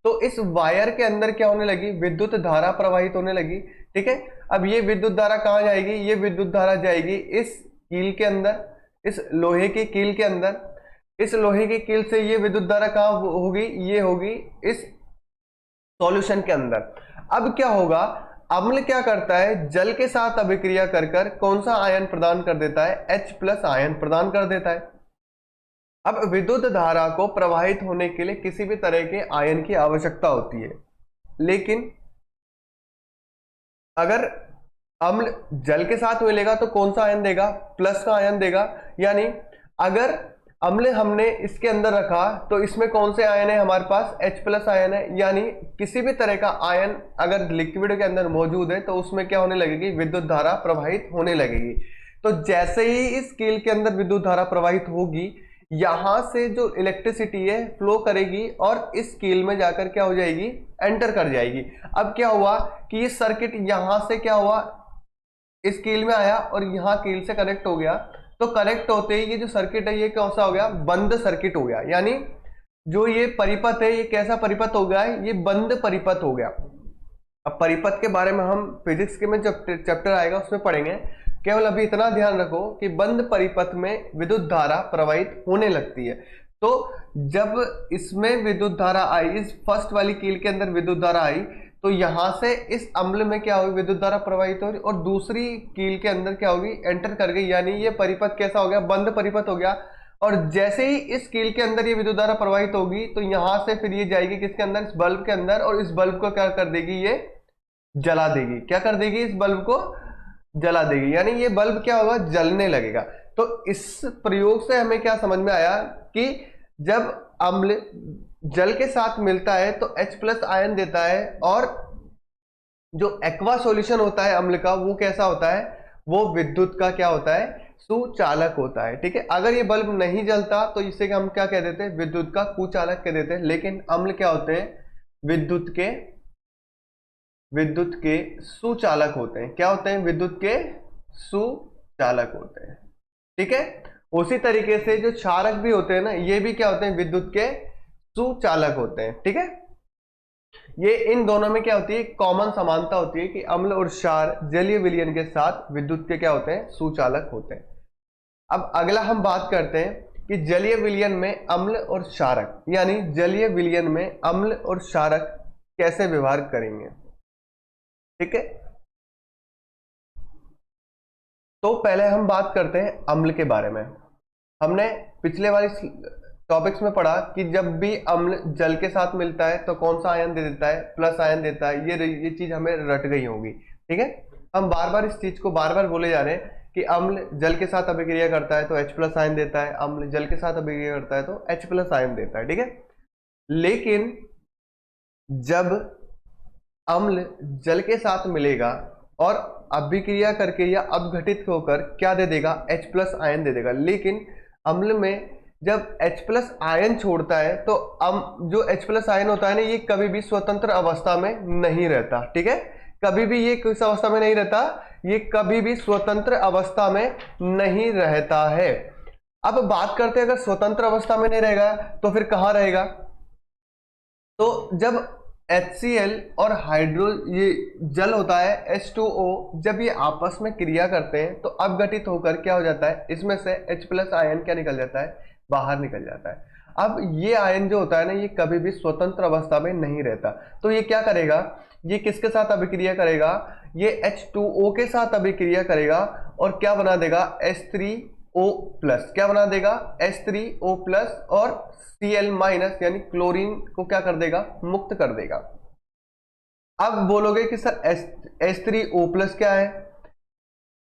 तो इस वायर के अंदर क्या होने लगी, विद्युत धारा प्रवाहित होने लगी। ठीक है, अब ये विद्युत धारा कहां जाएगी, ये विद्युत धारा जाएगी इस कील के अंदर, इस लोहे की कील के अंदर। इस लोहे की कील से ये विद्युत धारा कहां होगी, ये होगी इस सॉल्यूशन के अंदर। अब क्या होगा, अम्ल क्या करता है, जल के साथ अभिक्रिया कर कौन सा आयन प्रदान कर देता है, H+ आयन प्रदान कर देता है। अब विद्युत धारा को प्रवाहित होने के लिए किसी भी तरह के आयन की आवश्यकता होती है, लेकिन अगर अम्ल जल के साथ मिलेगा तो कौन सा आयन देगा, प्लस का आयन देगा। यानी अगर अम्ल हमने इसके अंदर रखा तो इसमें कौन से आयन है, हमारे पास H+ आयन है। यानी किसी भी तरह का आयन अगर लिक्विड के अंदर मौजूद है तो उसमें क्या होने लगेगी, विद्युत धारा प्रवाहित होने लगेगी। तो जैसे ही इस कील के अंदर विद्युत धारा प्रवाहित होगी, यहां से जो इलेक्ट्रिसिटी है फ्लो करेगी और इस कील में जाकर क्या हो जाएगी, एंटर कर जाएगी। अब क्या हुआ कि ये सर्किट यहां से क्या हुआ, इस कील में आया और यहां कील से कनेक्ट हो गया। तो कनेक्ट होते ही ये जो सर्किट है ये कौन सा हो गया, बंद सर्किट हो गया। यानी जो ये परिपथ है ये कैसा परिपथ हो गया है, ये बंद परिपथ हो गया। अब परिपथ के बारे में हम फिजिक्स के में जब चैप्टर आएगा उसमें पढ़ेंगे। केवल अभी इतना ध्यान रखो कि बंद परिपथ में विद्युत धारा प्रवाहित होने लगती है। तो जब इसमें विद्युत धारा आई, इस फर्स्ट वाली कील के अंदर विद्युत धारा आई, तो यहां से इस अम्ल में क्या होगी, विद्युत धारा प्रवाहित होगी और दूसरी कील के अंदर क्या होगी, एंटर कर गई। यानी ये परिपथ कैसा हो गया, बंद परिपथ हो गया। और जैसे ही इस कील के अंदर ये विद्युत धारा प्रवाहित होगी तो यहां से फिर ये जाएगी किसके अंदर, इस बल्ब के अंदर, और इस बल्ब को क्या कर देगी, ये जला देगी। क्या कर देगी, इस बल्ब को जला देगी। यानी ये बल्ब क्या होगा, जलने लगेगा। तो इस प्रयोग से हमें क्या समझ में आया कि जब अम्ल जल के साथ मिलता है तो H+ आयन देता है, और जो एक्वा सॉल्यूशन होता है अम्ल का वो कैसा होता है, वो विद्युत का क्या होता है, सुचालक होता है। ठीक है, अगर ये बल्ब नहीं जलता तो इसे हम क्या कह देते हैं, विद्युत का कुचालक कह देते हैं। लेकिन अम्ल क्या होते हैं, विद्युत के सुचालक होते हैं। क्या होते हैं, विद्युत के सुचालक होते हैं। ठीक है, उसी तरीके से जो क्षारक भी होते हैं ना, ये भी क्या होते हैं, विद्युत के सुचालक होते हैं। ठीक है, ये इन दोनों में क्या होती है, कॉमन समानता होती है कि अम्ल और क्षार जलीय विलयन के साथ विद्युत के क्या होते हैं, सुचालक होते हैं। अब अगला हम बात करते हैं कि जलीय विलयन में अम्ल और क्षारक, यानी जलीय विलयन में अम्ल और क्षारक कैसे व्यवहार करेंगे। ठीक है, तो पहले हम बात करते हैं अम्ल के बारे में। हमने पिछले वाली टॉपिक्स में पढ़ा कि जब भी अम्ल जल के साथ मिलता है तो कौन सा आयन दे देता है, प्लस आयन देता है। ये चीज हमें रट गई होगी। ठीक है, हम बार बार इस चीज को बार बार बोले जा रहे हैं कि अम्ल जल के साथ अभिक्रिया करता है तो H+ आयन देता है, अम्ल जल के साथ अभिक्रिया करता है तो H+ आयन देता है। ठीक है, लेकिन जब अम्ल जल के साथ मिलेगा और अभिक्रिया करके या अपघटित होकर क्या दे देगा, H+ आयन दे देगा। लेकिन अम्ल में जब H+ आयन छोड़ता है तो जो H+ आयन होता है ना, ये कभी भी स्वतंत्र अवस्था में नहीं रहता। ठीक है, कभी भी ये किस अवस्था में नहीं रहता, ये कभी भी स्वतंत्र अवस्था में नहीं रहता है। अब बात करते हैं अगर स्वतंत्र अवस्था में नहीं रहेगा तो फिर कहां रहेगा, तो जब HCl और ये जल होता है H2O, जब ये आपस में क्रिया करते हैं तो अपघटित होकर क्या हो जाता है, इसमें से H+ आयन क्या निकल जाता है, बाहर निकल जाता है। अब ये आयन जो होता है ना, ये कभी भी स्वतंत्र अवस्था में नहीं रहता। तो ये क्या करेगा, ये किसके साथ अभिक्रिया करेगा, ये H2O के साथ अभिक्रिया करेगा और क्या बना देगा, H3O+। क्या बना देगा, H3O+ और Cl- यानी क्लोरीन को क्या कर देगा, मुक्त कर देगा। अब बोलोगे कि सर H3O+ क्या है,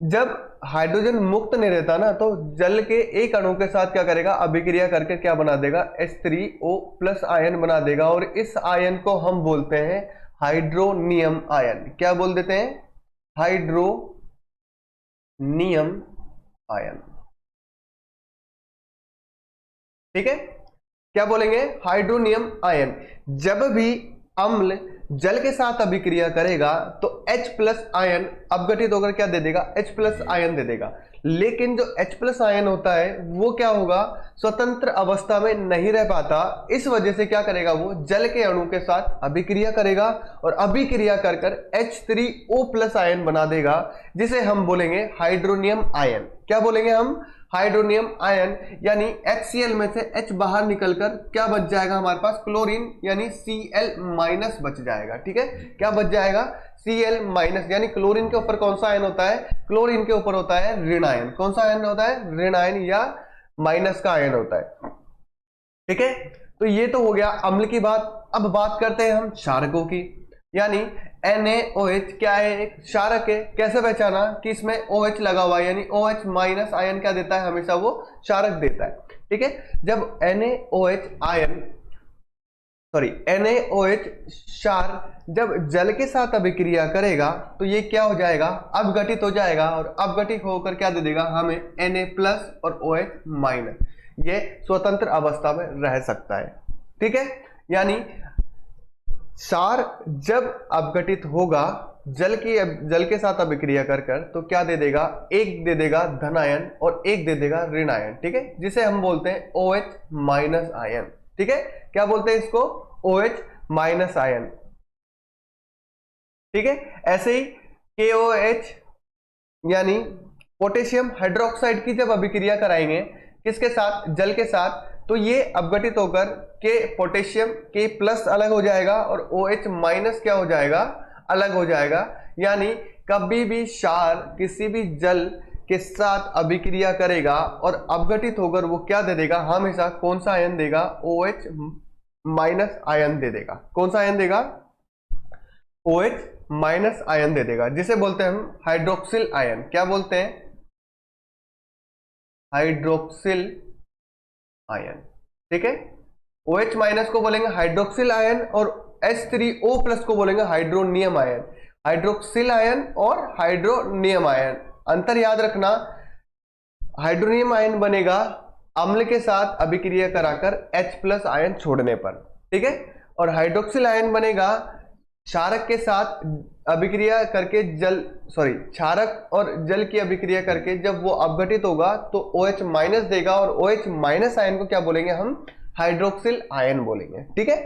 जब हाइड्रोजन मुक्त नहीं रहता ना तो जल के एक अणु के साथ क्या करेगा, अभिक्रिया करके क्या बना देगा, H3O+ आयन बना देगा। और इस आयन को हम बोलते हैं हाइड्रोनियम आयन। क्या बोल देते हैं, हाइड्रोनियम आयन। ठीक है, क्या बोलेंगे, हाइड्रोनियम आयन। जब भी अम्ल जल के साथ अभिक्रिया करेगा तो H+ आयन अपघटित होकर क्या दे देगा, H+ आयन दे देगा। लेकिन जो H+ आयन होता है वो क्या होगा, स्वतंत्र अवस्था में नहीं रह पाता। इस वजह से क्या करेगा, वो जल के अणु के साथ अभिक्रिया करेगा और अभिक्रिया कर H3O+ आयन बना देगा, जिसे हम बोलेंगे हाइड्रोनियम आयन। क्या बोलेंगे हम, हाइड्रोनियम आयन। यानी HCl में से H बाहर निकलकर क्या बच जाएगा हमारे पास, क्लोरीन यानी Cl- बच जाएगा। ठीक है, क्या बच जाएगा, Cl-। यानी क्लोरीन के ऊपर कौन सा आयन होता है, क्लोरीन के ऊपर होता है ऋण आयन। कौन सा आयन होता है, ऋण आयन या माइनस का आयन होता है। ठीक है, तो ये तो हो गया अम्ल की बात। अब बात करते हैं हम क्षारकों की। यानी NaOH क्या है, एक क्षारक है। कैसे पहचाना कि इसमें OH लगा हुआ है, यानी OH- आयन क्या देता है, हमेशा वो क्षारक देता है। ठीक है, जब NaOH क्षार जब जल के साथ अभिक्रिया करेगा तो ये क्या हो जाएगा, अपघटित हो जाएगा और अपघटित होकर क्या दे देगा हमें Na+ और OH-। ये स्वतंत्र अवस्था में रह सकता है। ठीक है, यानी क्षार जब अपघटित होगा जल के साथ अभिक्रिया कर कर तो क्या दे देगा, एक दे देगा धन आयन और एक दे देगा ऋण आयन, ठीक है, जिसे हम बोलते हैं OH माइनस आयन, ठीक है, क्या बोलते हैं इसको, OH माइनस आयन, ठीक है। ऐसे ही KOH यानी पोटेशियम हाइड्रोक्साइड की जब अभिक्रिया कराएंगे किसके साथ, जल के साथ, तो ये अपघटित होकर के पोटेशियम के प्लस अलग हो जाएगा और OH माइनस क्या हो जाएगा, अलग हो जाएगा। यानी कभी भी क्षार किसी भी जल के साथ अभिक्रिया करेगा और अपघटित होकर वो क्या दे देगा, हमेशा कौन सा आयन देगा, OH माइनस आयन दे देगा। कौन सा आयन देगा, OH माइनस आयन दे देगा, जिसे बोलते हैं हम हाइड्रोक्सिल आयन। क्या बोलते हैं, हाइड्रोक्सिल आयन, ठीक है। OH माइनस को बोलेंगे हाइड्रोक्सिल आयन और H3O प्लस को बोलेंगे हाइड्रोनियम आयन। हाइड्रोक्सिल आयन और हाइड्रोनियम आयन, अंतर याद रखना, हाइड्रोनियम आयन बनेगा अम्ल के साथ अभिक्रिया कराकर H प्लस आयन छोड़ने पर, ठीक है, और हाइड्रोक्सिल आयन बनेगा क्षारक के साथ अभिक्रिया करके क्षारक और जल की अभिक्रिया करके जब वो अपघटित होगा तो OH माइनस देगा और OH माइनस आयन को क्या बोलेंगे हम, हाइड्रोक्सिल आयन बोलेंगे, ठीक है।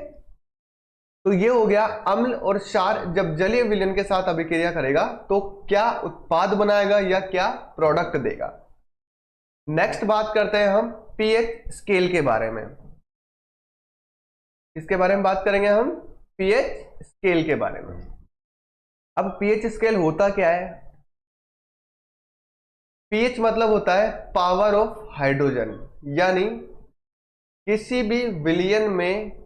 तो ये हो गया अम्ल और क्षार जब जलीय विलयन के साथ अभिक्रिया करेगा तो क्या उत्पाद बनाएगा या क्या प्रोडक्ट देगा। नेक्स्ट बात करते हैं हम पीएच स्केल के बारे में। इसके बारे में बात करेंगे हम पीएच स्केल के बारे में। अब पीएच स्केल होता क्या है, पीएच मतलब होता है पावर ऑफ हाइड्रोजन, यानी किसी भी विलयन में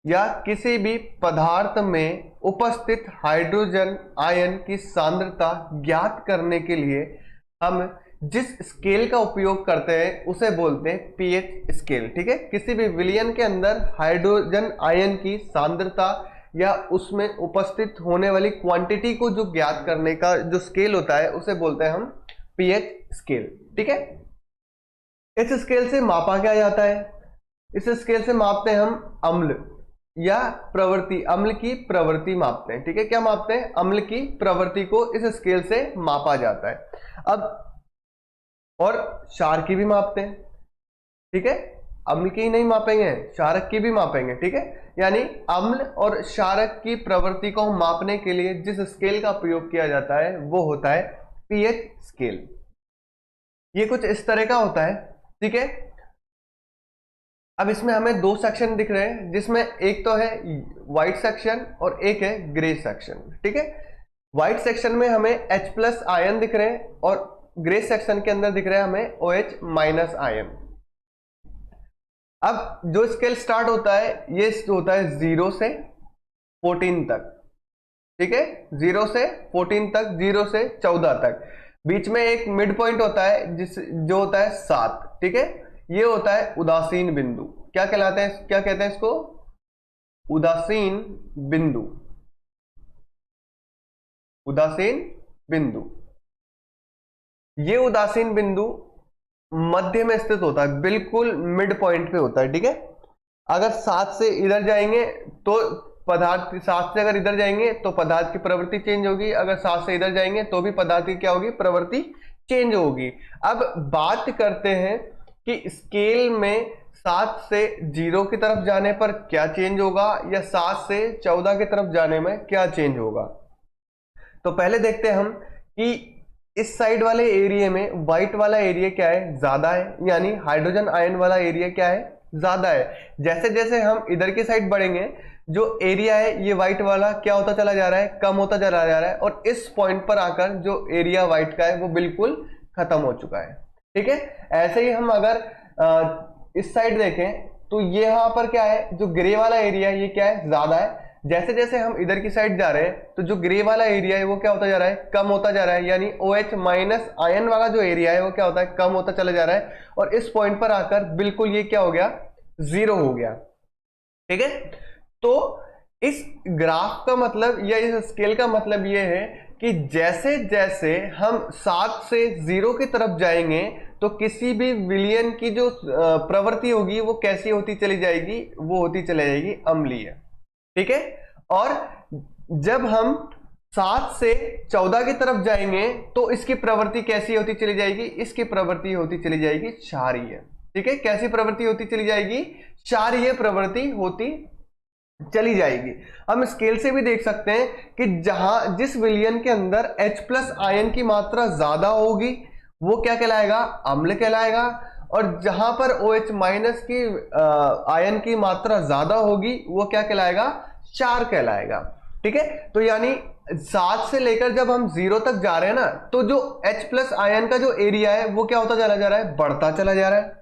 या किसी भी पदार्थ में उपस्थित हाइड्रोजन आयन की सांद्रता ज्ञात करने के लिए हम जिस स्केल का उपयोग करते हैं उसे बोलते हैं पीएच स्केल, ठीक है। किसी भी विलयन के अंदर हाइड्रोजन आयन की सांद्रता या उसमें उपस्थित होने वाली क्वांटिटी को जो ज्ञात करने का जो स्केल होता है उसे बोलते हैं हम पीएच स्केल, ठीक है। इस स्केल से मापा क्या जाता है, इस स्केल से मापते हैं हम अम्ल या प्रवृत्ति, अम्ल की प्रवृत्ति मापते हैं, ठीक है। क्या मापते हैं, अम्ल की प्रवृत्ति को इस स्केल से मापा जाता है। अब और क्षार की भी मापते हैं, ठीक है, अम्ल की ही नहीं मापेंगे, क्षारक की भी मापेंगे, ठीक है। यानी अम्ल और क्षारक की प्रवृत्ति को मापने के लिए जिस स्केल का प्रयोग किया जाता है वो होता है पीएच स्केल। ये कुछ इस तरह का होता है, ठीक है। अब इसमें हमें दो सेक्शन दिख रहे हैं, जिसमें एक तो है व्हाइट सेक्शन और एक है ग्रे सेक्शन, ठीक है। व्हाइट सेक्शन में हमें H प्लस आयन दिख रहे हैं और ग्रे सेक्शन के अंदर दिख रहे हैं हमें OH माइनस आयन। अब जो स्केल स्टार्ट होता है ये होता है 0 से 14 तक, ठीक है, 0 से 14 तक, 0 से 14 तक। बीच में एक मिड पॉइंट होता है जो होता है 7, ठीक है। ये होता है उदासीन बिंदु। क्या कहलाते हैं, क्या कहते हैं इसको, उदासीन बिंदु, उदासीन बिंदु। ये उदासीन बिंदु मध्य में स्थित होता है, बिल्कुल मिड पॉइंट पे होता है, ठीक है। अगर 7 से इधर जाएंगे तो पदार्थ, 7 से अगर इधर जाएंगे तो पदार्थ की प्रवृत्ति चेंज होगी, अगर 7 से इधर जाएंगे तो भी पदार्थ की क्या होगी, प्रवृत्ति चेंज होगी। अब बात करते हैं कि स्केल में 7 से 0 की तरफ जाने पर क्या चेंज होगा या 7 से 14 की तरफ जाने में क्या चेंज होगा। तो पहले देखते हैं हम कि इस साइड वाले एरिया में व्हाइट वाला एरिया क्या है, ज्यादा है, यानी हाइड्रोजन आयन वाला एरिया क्या है, ज्यादा है। जैसे जैसे हम इधर की साइड बढ़ेंगे जो एरिया है ये व्हाइट वाला क्या होता चला जा रहा है, कम होता चला जा रहा है, और इस पॉइंट पर आकर जो एरिया व्हाइट का है वो बिल्कुल खत्म हो चुका है, ठीक है। ऐसे ही हम अगर इस साइड देखें तो ये यहाँ पर क्या है, जो ग्रे वाला एरिया ये क्या है, ज्यादा है। जैसे जैसे हम इधर की साइड जा रहे हैं तो जो ग्रे वाला एरिया है वो क्या होता जा रहा है, कम होता जा रहा है, यानी OH माइनस आयन वाला जो एरिया है वो क्या होता है, कम होता चला जा रहा है, और इस पॉइंट पर आकर बिल्कुल ये क्या हो गया, 0 हो गया, ठीक है। तो इस ग्राफ का मतलब या इस स्केल का मतलब ये है कि जैसे जैसे हम 7 से 0 की तरफ जाएंगे तो किसी भी विलयन की जो प्रवृत्ति होगी वो कैसी होती चली जाएगी, वो होती चली जाएगी अम्लीय, ठीक है। और जब हम 7 से 14 की तरफ जाएंगे तो इसकी प्रवृत्ति कैसी होती चली जाएगी, इसकी प्रवृत्ति होती चली जाएगी क्षारीय। ठीक है, कैसी प्रवृत्ति होती चली जाएगी, क्षारीय प्रवृत्ति होती चली जाएगी। हम स्केल से भी देख सकते हैं कि जहां जिस विलयन के अंदर H+ आयन की मात्रा ज्यादा होगी वो क्या कहलाएगा, अम्ल कहलाएगा, और जहां पर OH- की आयन की मात्रा ज्यादा होगी वो क्या कहलाएगा, क्षार कहलाएगा। ठीक है, तो यानी 7 से लेकर जब हम 0 तक जा रहे हैं ना, तो जो H+ आयन का जो एरिया है वो क्या होता चला जा रहा है, बढ़ता चला जा रहा है,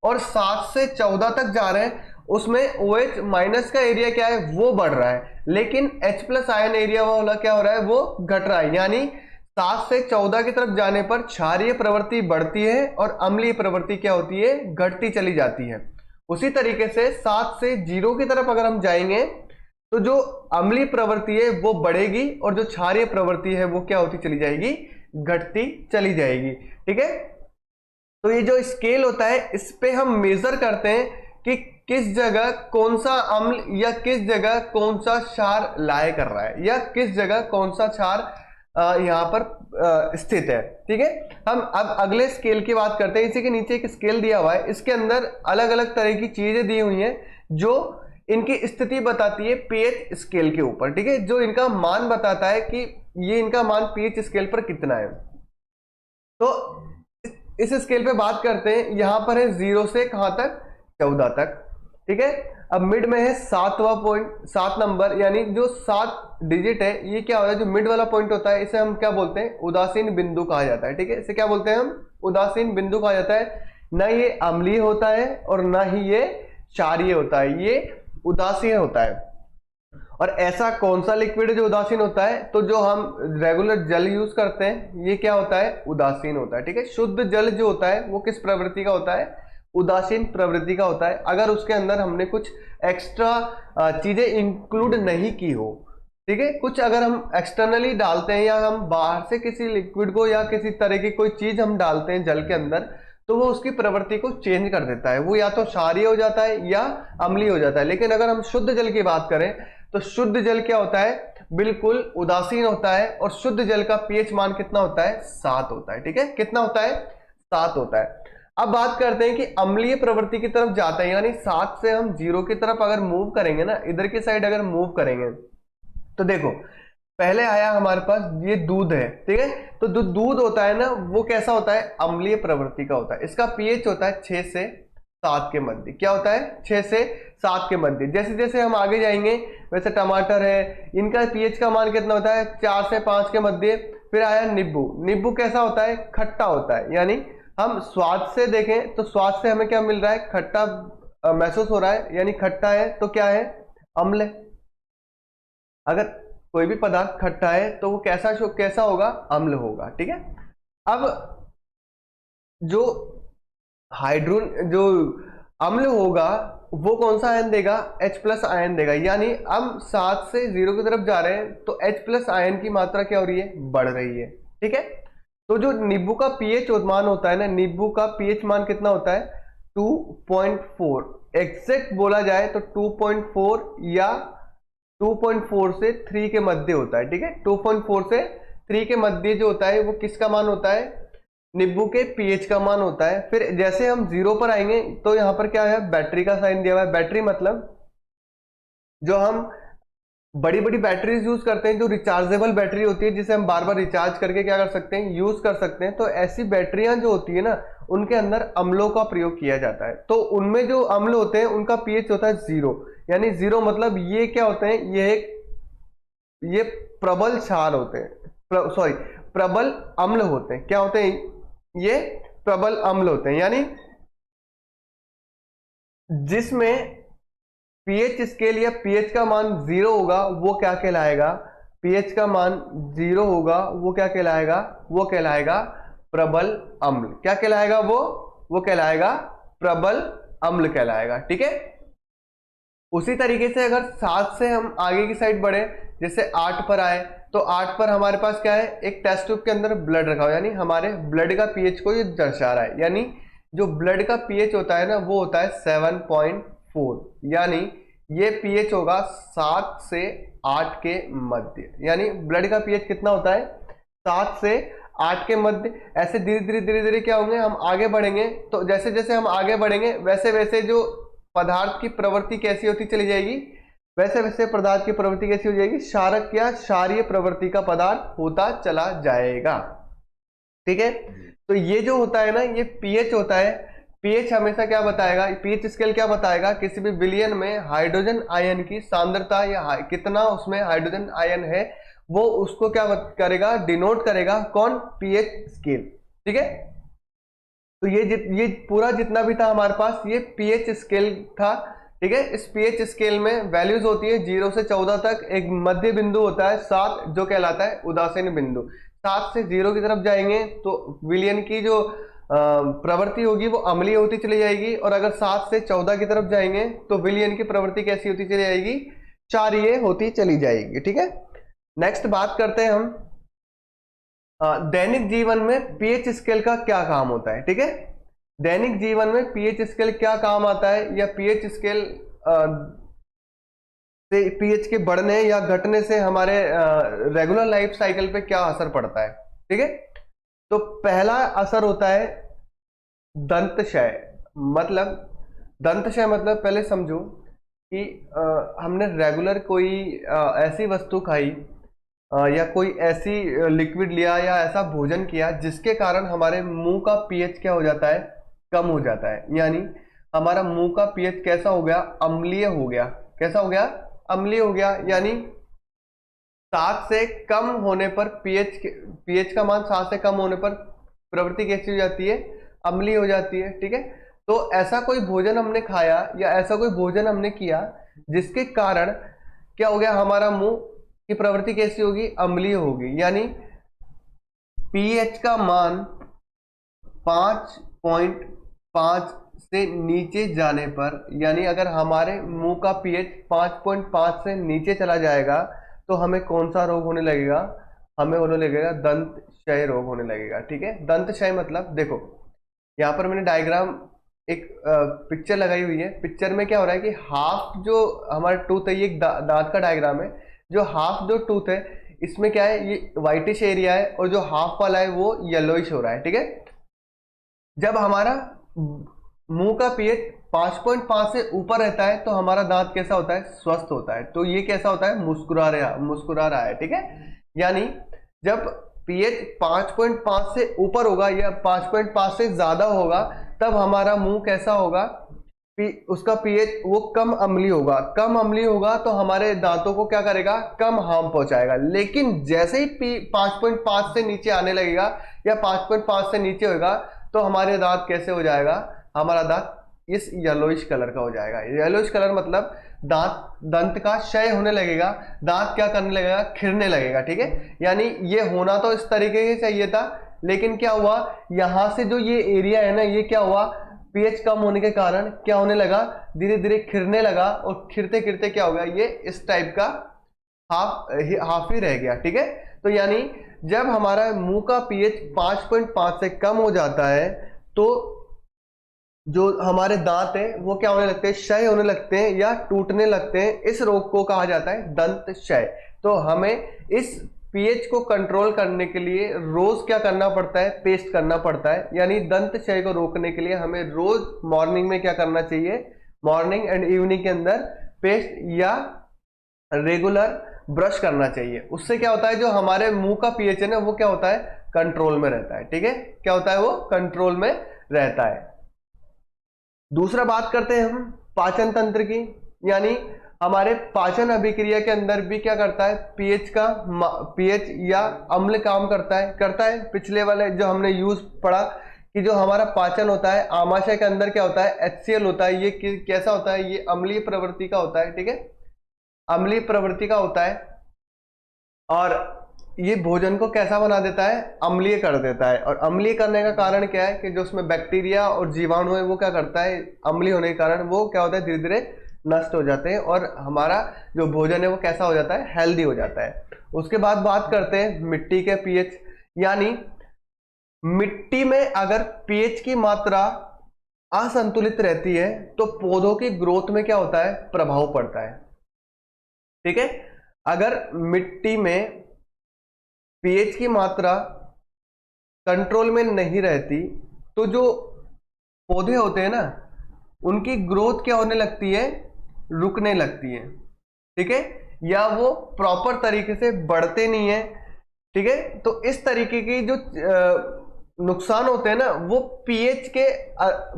और 7 से 14 तक जा रहे हैं उसमें OH- का एरिया क्या है, वो बढ़ रहा है, लेकिन H+ आयन एरिया वाला क्या हो रहा है, वो घट रहा है। यानी 7 से 14 की तरफ जाने पर क्षारीय प्रवृत्ति बढ़ती है और अम्लीय प्रवृत्ति क्या होती है, घटती चली जाती है। उसी तरीके से 7 से 0 की तरफ अगर हम जाएंगे तो जो अम्लीय प्रवृत्ति है वो बढ़ेगी और जो क्षारीय प्रवृत्ति है वो क्या होती चली जाएगी, घटती चली जाएगी। ठीक है, तो ये जो स्केल होता है इस पे हम मेजर करते हैं कि किस जगह कौन सा अम्ल या किस जगह कौन सा क्षार लाया कर रहा है, या किस जगह कौन सा क्षार यहाँ पर स्थित है। ठीक है, हम अब अगले स्केल की बात करते हैं। इसी के नीचे एक स्केल दिया हुआ है, इसके अंदर अलग अलग तरह की चीजें दी हुई हैं जो इनकी स्थिति बताती है पीएच स्केल के ऊपर। ठीक है, जो इनका मान बताता है कि ये इनका मान पीएच स्केल पर कितना है। तो इस स्केल पे बात करते हैं, यहां पर है 0 से कहां तक, 14 तक। ठीक है, अब मिड में है 7 नंबर, यानी जो 7 डिजिट है, ये क्या होता है, जो मिड वाला पॉइंट होता है इसे हम क्या बोलते हैं, उदासीन बिंदु कहा जाता है। ठीक है, इसे क्या बोलते हैं हम, उदासीन बिंदु कहा जाता है। ना ये अम्लीय होता है और ना ही ये क्षारीय होता है, ये उदासीन होता है। और ऐसा कौन सा लिक्विड है जो उदासीन होता है, तो जो हम रेगुलर जल यूज करते हैं ये क्या होता है, उदासीन होता है। ठीक है, शुद्ध जल जो होता है वो किस प्रवृत्ति का होता है, उदासीन प्रवृत्ति का होता है, अगर उसके अंदर हमने कुछ एक्स्ट्रा चीजें इंक्लूड नहीं की हो। ठीक है, कुछ अगर हम एक्सटर्नली डालते हैं या हम बाहर से किसी लिक्विड को या किसी तरह की कोई चीज हम डालते हैं जल के अंदर, तो वो उसकी प्रवृत्ति को चेंज कर देता है, वो या तो क्षारीय हो जाता है या अम्लीय हो जाता है। लेकिन अगर हम शुद्ध जल की बात करें तो शुद्ध जल क्या होता है, बिल्कुल उदासीन होता है, और शुद्ध जल का पीएच मान कितना होता है, 7 होता है। ठीक है, कितना होता है, 7 होता है। अब बात करते हैं कि अम्लीय प्रवृत्ति की तरफ जाता है, यानी 7 से हम 0 की तरफ अगर मूव करेंगे ना, इधर की साइड अगर मूव करेंगे तो देखो पहले आया हमारे पास ये दूध है। ठीक है, तो जो दूध होता है ना वो कैसा होता है, अम्लीय प्रवृत्ति का होता है। इसका पीएच होता है 6 से 7 के मध्य। क्या होता है, 6 से 7 के मध्य। जैसे जैसे हम आगे जाएंगे वैसे टमाटर है, इनका पीएच का मान कितना होता है, 4 से 5 के मध्य। फिर आया नींबू, नींबू कैसा होता है, खट्टा होता है। यानी हम स्वाद से देखें तो स्वाद से हमें क्या मिल रहा है, खट्टा महसूस हो रहा है, यानी खट्टा है तो क्या है, अम्ल। अगर कोई भी पदार्थ खट्टा है तो वो कैसा होगा, अम्ल होगा। ठीक है, अब जो जो अम्ल होगा वो कौन सा आयन देगा, H+ आयन देगा। यानी हम 7 से 0 की तरफ जा रहे हैं तो H+ आयन की मात्रा क्या हो रही है, बढ़ रही है। ठीक है, तो जो नींबू का पीएच मान होता है ना, नींबू का पीएच मान कितना होता है, 2.4। एग्जैक्ट बोला जाए तो 2.4 या 2.4 से 3 के मध्य होता है। ठीक है, 2.4 से 3 के मध्य जो होता है वो किसका मान होता है, नींबू के पीएच का मान होता है। फिर जैसे हम 0 पर आएंगे तो यहां पर क्या है, बैटरी का साइन दिया हुआ है। बैटरी मतलब जो हम बड़ी बड़ी बैटरीज यूज करते हैं, जो रिचार्जेबल बैटरी होती है जिसे हम बार बार रिचार्ज करके क्या कर सकते हैं, यूज कर सकते हैं। तो ऐसी बैटरियां जो होती है ना उनके अंदर अम्लों का प्रयोग किया जाता है। तो उनमें जो अम्ल होते हैं उनका पीएच होता है 0। यानी 0 मतलब ये क्या होते हैं, ये प्रबल क्षार होते हैं, सॉरी प्रबल अम्ल होते हैं। क्या होते हैं, ये प्रबल अम्ल होते हैं। यानी जिसमें पीएच स्केल या पीएच का मान 0 होगा वो क्या कहलाएगा, पीएच का मान 0 होगा वो क्या कहलाएगा, वो कहलाएगा प्रबल अम्ल। क्या कहलाएगा, वो कहलाएगा प्रबल अम्ल कहलाएगा। ठीक है, उसी तरीके से अगर 7 से हम आगे की साइड बढ़े, जैसे 8 पर आए तो 8 पर हमारे पास क्या है, एक टेस्ट ट्यूब के अंदर ब्लड रखा हुआ, यानी हमारे ब्लड का पीएच को ये दर्शा रहा है। यानी जो ब्लड का पीएच होता है ना वो होता है 7.4। यानी ये पीएच होगा 7 से 8 के मध्य, यानी ब्लड का पीएच कितना होता है 7 से 8 के मध्य। ऐसे धीरे धीरे धीरे धीरे क्या होंगे, हम आगे बढ़ेंगे, तो जैसे जैसे हम आगे बढ़ेंगे वैसे वैसे जो पदार्थ की प्रवृत्ति कैसी होती चली जाएगी, वैसे वैसे पदार्थ की प्रवृत्ति कैसी हो जाएगी, क्षारक या क्षारीय प्रवृत्ति का पदार्थ होता चला जाएगा। ठीक है, तो ये जो होता है ना, ये पीएच होता है। पीएच हमेशा क्या बताएगा, पीएच स्केल क्या बताएगा, किसी भी विलयन में हाइड्रोजन आयन की सांद्रता या कितना उसमें हाइड्रोजन आयन है, वो उसको क्या करेगा, डिनोट करेगा, कौन, पीएच स्केल। ठीक है, तो ये पूरा जितना भी था हमारे पास ये पीएच स्केल था। ठीक है, इस पीएच स्केल में वैल्यूज होती है 0 से 14 तक, एक मध्य बिंदु होता है 7 जो कहलाता है उदासीन बिंदु। 7 से 0 की तरफ जाएंगे तो विलयन की जो प्रवृत्ति होगी वो अम्लीय होती चली जाएगी, और अगर 7 से 14 की तरफ जाएंगे तो विलयन की प्रवृत्ति कैसी होती चली जाएगी, क्षारीय होती चली जाएगी। ठीक है, नेक्स्ट बात करते हैं हम दैनिक जीवन में पीएच स्केल का क्या काम होता है। ठीक है, दैनिक जीवन में पीएच स्केल क्या काम आता है, या पीएच स्केल से पीएच के बढ़ने या घटने से हमारे रेगुलर लाइफ साइकिल पे क्या असर पड़ता है। ठीक है, तो पहला असर होता है दंत क्षय। मतलब दंत क्षय मतलब पहले समझो कि हमने रेगुलर कोई ऐसी वस्तु खाई या कोई ऐसी लिक्विड लिया या ऐसा भोजन किया जिसके कारण हमारे मुंह का पीएच क्या हो जाता है, कम हो जाता है। यानी हमारा मुंह का पीएच कैसा हो गया, अम्लीय हो गया। कैसा हो गया, अम्लीय हो गया। यानी 7 से कम होने पर पीएच का मान 7 से कम होने पर प्रवृत्ति कैसी हो जाती है, अम्लीय हो जाती है। ठीक है, तो ऐसा कोई भोजन हमने खाया या ऐसा कोई भोजन हमने किया जिसके कारण क्या हो गया, हमारा मुंह की प्रवृत्ति कैसी होगी, अम्लीय होगी। यानी पीएच का मान 5.5 से नीचे जाने पर, यानी अगर हमारे मुंह का पीएच 5.5 से नीचे चला जाएगा तो हमें कौन सा रोग होने लगेगा, हमें होने लगेगा दंत क्षय रोग होने लगेगा। ठीक है, दंत क्षय मतलब देखो यहाँ पर मैंने डायग्राम एक पिक्चर लगाई हुई है। पिक्चर में क्या हो रहा है कि हाफ जो हमारा टूथ है, ये एक दांत का डायग्राम है। जो हाफ जो टूथ है इसमें क्या है, ये व्हाइटिश एरिया है, और जो हाफ वाला है वो येलोइश हो रहा है। ठीक है, जब हमारा मुंह का पीएच 5.5 से ऊपर रहता है तो हमारा दांत कैसा होता है, स्वस्थ होता है। तो ये कैसा होता है, मुस्कुरा रहा है। ठीक है, यानी जब पीएच 5.5 से ऊपर होगा या 5.5 से ज्यादा होगा तब हमारा मुंह कैसा होगा, उसका पीएच वो कम अम्लीय होगा। कम अम्लीय होगा तो हमारे दांतों को क्या करेगा, कम हार्म पहुंचाएगा। लेकिन जैसे ही 5.5 से नीचे आने लगेगा या 5.5 से नीचे होगा तो हमारे दांत कैसे हो जाएगा, हमारा दांत इस येलोइश कलर का हो जाएगा। येलोइश कलर मतलब दंत का क्षय होने लगेगा, दांत क्या करने लगेगा, खिरने लगेगा। ठीक है, यानी ये होना तो इस तरीके से चाहिए था, लेकिन क्या हुआ, यहां से जो ये एरिया है ना, ये क्या हुआ, पीएच कम होने के कारण क्या होने लगा, धीरे धीरे खिरने लगा, और खिरते खिरते क्या हो गया, ये इस टाइप का हाफ ही रह गया। ठीक है, तो यानी जब हमारा मुंह का पीएच 5.5 से कम हो जाता है तो जो हमारे दांत है वो क्या होने लगते हैं, क्षय होने लगते हैं या टूटने लगते हैं। इस रोग को कहा जाता है दंत क्षय। तो हमें इस पीएच को कंट्रोल करने के लिए रोज क्या करना पड़ता है, पेस्ट करना पड़ता है। यानी दंत क्षय को रोकने के लिए हमें रोज मॉर्निंग में क्या करना चाहिए, मॉर्निंग एंड इवनिंग के अंदर पेस्ट या रेगुलर ब्रश करना चाहिए। उससे क्या होता है, जो हमारे मुंह का पीएच है ना वो क्या होता है, कंट्रोल में रहता है। ठीक है, क्या होता है, वो कंट्रोल में रहता है। दूसरा बात करते हैं हम पाचन तंत्र की। यानी हमारे पाचन अभिक्रिया के अंदर भी क्या करता है, पीएच या अम्ल काम करता है। पिछले वाले जो हमने यूज पढ़ा कि जो हमारा पाचन होता है आमाशय के अंदर क्या होता है, HCl होता है। ये कैसा होता है, ये अम्लीय प्रवृत्ति का होता है। ठीक है, अम्लीय प्रवृत्ति का होता है, और ये भोजन को कैसा बना देता है, अम्लीय कर देता है। और अम्लीय करने का कारण क्या है कि जो उसमें बैक्टीरिया और जीवाणु है वो क्या करता है, अम्लीय होने के कारण वो क्या होता है, धीरे धीरे नष्ट हो जाते हैं, और हमारा जो भोजन है वो कैसा हो जाता है, हेल्दी हो जाता है। उसके बाद बात करते हैं मिट्टी के पीएच। यानी मिट्टी में अगर पीएच की मात्रा असंतुलित रहती है तो पौधों की ग्रोथ में क्या होता है, प्रभाव पड़ता है। ठीक है, अगर मिट्टी में पीएच की मात्रा कंट्रोल में नहीं रहती तो जो पौधे होते हैं ना, उनकी ग्रोथ क्या होने लगती है, रुकने लगती है। ठीक है, या वो प्रॉपर तरीके से बढ़ते नहीं है। ठीक है, तो इस तरीके की जो नुकसान होते हैं ना, वो पीएच के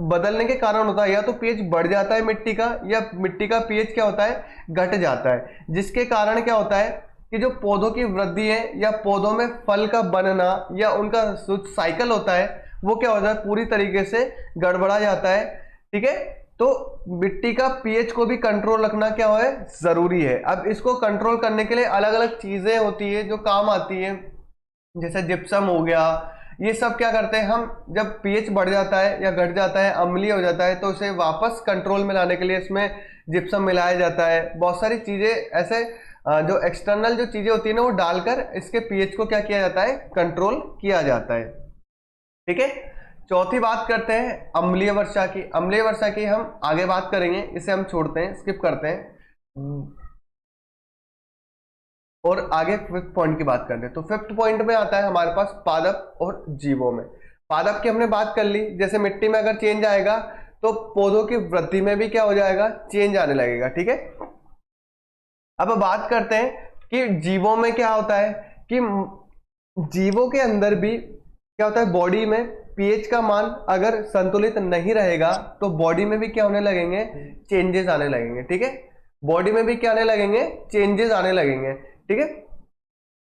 बदलने के कारण होता है। या तो पीएच बढ़ जाता है मिट्टी का, या मिट्टी का पीएच क्या होता है, घट जाता है, जिसके कारण क्या होता है कि जो पौधों की वृद्धि है या पौधों में फल का बनना या उनका साइकिल होता है वो क्या होता है, पूरी तरीके से गड़बड़ा जाता है। ठीक है, तो मिट्टी का पीएच को भी कंट्रोल रखना क्या है, जरूरी है। अब इसको कंट्रोल करने के लिए अलग अलग चीजें होती है जो काम आती है, जैसे जिप्सम हो गया। ये सब क्या करते हैं हम, जब पीएच बढ़ जाता है या घट जाता है, अम्लीय हो जाता है, तो इसे वापस कंट्रोल में लाने के लिए इसमें जिप्सम मिलाया जाता है। बहुत सारी चीजें ऐसे जो एक्सटर्नल जो चीजें होती है ना, वो डालकर इसके पीएच को क्या किया जाता है, कंट्रोल किया जाता है। ठीक है, चौथी बात करते हैं अम्लीय वर्षा की। अम्लीय वर्षा की हम आगे बात करेंगे, इसे हम छोड़ते हैं, स्किप करते हैं और आगे फिफ्थ पॉइंट की बात करते हैं। तो फिफ्थ पॉइंट में आता है हमारे पास पादप और जीवों में। पादप की हमने बात कर ली, जैसे मिट्टी में अगर चेंज आएगा तो पौधों की वृद्धि में भी क्या हो जाएगा, चेंज आने लगेगा। ठीक है, अब बात करते हैं कि जीवों में क्या होता है, कि जीवों के अंदर भी क्या होता है, बॉडी में पीएच का मान अगर संतुलित नहीं रहेगा तो बॉडी में भी क्या होने लगेंगे, चेंजेस आने लगेंगे। ठीक है, बॉडी में भी क्या आने लगेंगे, चेंजेस आने लगेंगे। ठीक है,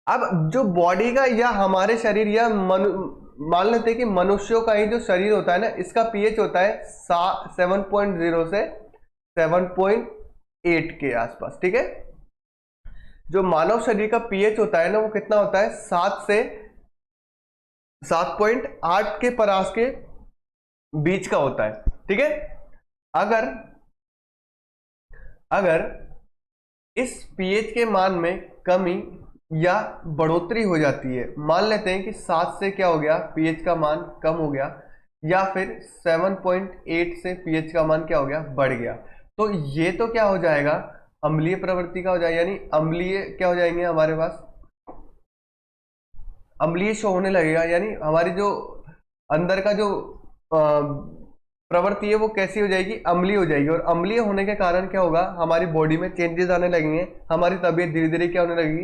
अब जो बॉडी का या हमारे शरीर या मान लेते हैं कि मनुष्यों का ही जो शरीर होता है ना, इसका पीएच होता है 7.0 से 7.8 के आसपास। ठीक है, जो मानव शरीर का पीएच होता है ना, वो कितना होता है, 7 से 7.8 के परास के बीच का होता है। ठीक है, अगर अगर इस पीएच के मान में कमी या बढ़ोतरी हो जाती है, मान लेते हैं कि 7 से क्या हो गया, पीएच का मान कम हो गया, या फिर 7.8 से पीएच का मान क्या हो गया, बढ़ गया, तो ये तो क्या हो जाएगा, अम्लीय प्रवृत्ति का हो जाएगा। यानी अम्लीय क्या हो जाएंगे, हमारे पास अम्लीय शो होने लगेगा। यानी हमारी जो अंदर का जो प्रवृत्ति है वो कैसी हो जाएगी, अम्लीय हो जाएगी। और अम्लीय होने के कारण क्या होगा, हमारी बॉडी में चेंजेस आने लगेंगे, हमारी तबीयत धीरे धीरे क्या होने लगेगी,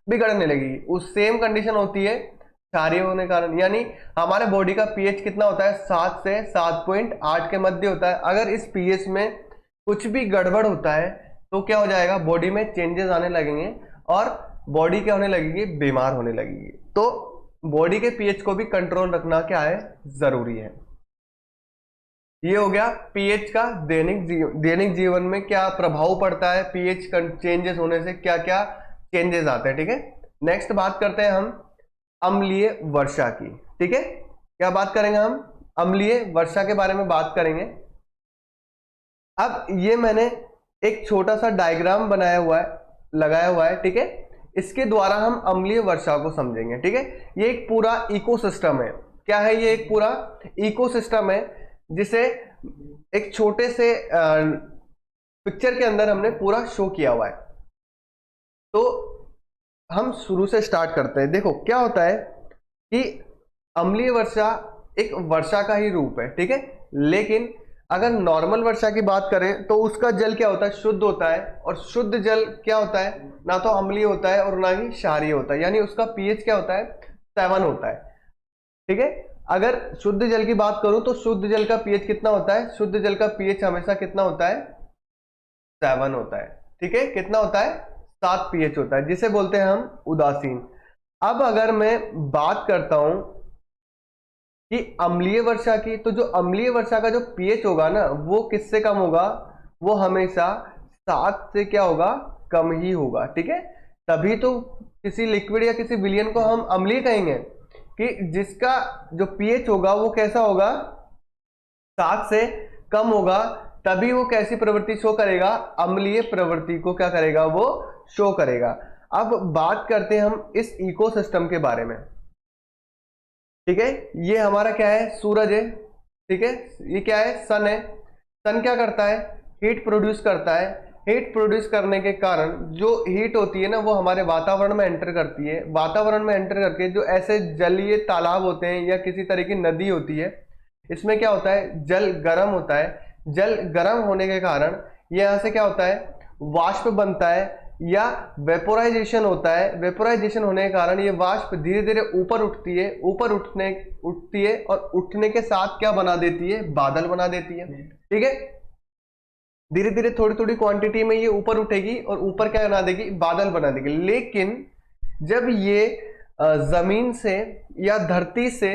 बिगड़ने लगेगी। उस सेम कंडीशन होती है क्षारीय होने के कारण। यानी हमारे बॉडी का पीएच कितना होता है, 7 से 7.8 के मध्य होता है। अगर इस पीएच में कुछ भी गड़बड़ होता है तो क्या हो जाएगा, बॉडी में चेंजेस आने लगेंगे और बॉडी क्या होने लगेगी, बीमार होने लगेगी। तो बॉडी के पीएच को भी कंट्रोल रखना क्या है, जरूरी है। ये हो गया पीएच का दैनिक जीवन में क्या प्रभाव पड़ता है, पीएच चेंजेस होने से क्या क्या चेंजेस आते हैं। ठीक है, नेक्स्ट बात करते हैं हम अम्लीय वर्षा की। ठीक है, क्या बात करेंगे हम, अम्लीय वर्षा के बारे में बात करेंगे। अब ये मैंने एक छोटा सा डायग्राम बनाया हुआ है, लगाया हुआ है। ठीक है, इसके द्वारा हम अम्लीय वर्षा को समझेंगे। ठीक है, ये एक पूरा इकोसिस्टम है। क्या है, ये एक पूरा इकोसिस्टम है जिसे एक छोटे से पिक्चर के अंदर हमने पूरा शो किया हुआ है। तो हम शुरू से स्टार्ट करते हैं। देखो क्या होता है कि अम्लीय वर्षा एक वर्षा का ही रूप है। ठीक है, लेकिन अगर नॉर्मल वर्षा की बात करें तो उसका जल क्या होता है, शुद्ध होता है। और शुद्ध जल क्या होता है, ना तो अम्लीय होता है और ना ही क्षारीय होता है। यानी उसका पीएच क्या होता है, 7 होता है। ठीक है, अगर शुद्ध जल की बात करूं तो शुद्ध जल का पीएच कितना होता है, शुद्ध जल का पीएच हमेशा कितना होता है, 7 होता है। ठीक है, कितना होता है, 7 पीएच होता है, जिसे बोलते हैं हम उदासीन। अब अगर मैं बात करता हूं कि अम्लीय वर्षा की, तो जो अम्लीय वर्षा का जो पीएच होगा ना, वो किससे कम होगा, वो हमेशा 7 से क्या होगा, कम ही होगा। ठीक है, तभी तो किसी लिक्विड या किसी विलयन को हम अम्लीय कहेंगे कि जिसका जो पीएच होगा वो कैसा होगा, 7 से कम होगा, तभी वो कैसी प्रवृत्ति शो करेगा, अम्लीय प्रवृत्ति को क्या करेगा, वो शो करेगा। अब बात करते हैं हम इस इकोसिस्टम के बारे में। ठीक है, ये हमारा क्या है, सूरज है। ठीक है, ये क्या है, सन है। सन क्या करता है, हीट प्रोड्यूस करता है। हीट प्रोड्यूस करने के कारण जो हीट होती है ना वो हमारे वातावरण में एंटर करती है। वातावरण में एंटर करके जो ऐसे जलीय तालाब होते हैं या किसी तरह की नदी होती है, इसमें क्या होता है, जल गर्म होता है। जल गर्म होने के कारण ये यहाँ से क्या होता है, वाष्प बनता है या वेपोराइजेशन होता है। वेपोराइजेशन होने के कारण ये वाष्प धीरे धीरे ऊपर उठती है। ऊपर उठती है और उठने के साथ क्या बना देती है, बादल बना देती है। ठीक है, धीरे धीरे थोड़ी थोड़ी क्वांटिटी में ये ऊपर उठेगी और ऊपर क्या बना देगी, बादल बना देगी। लेकिन जब ये जमीन से या धरती से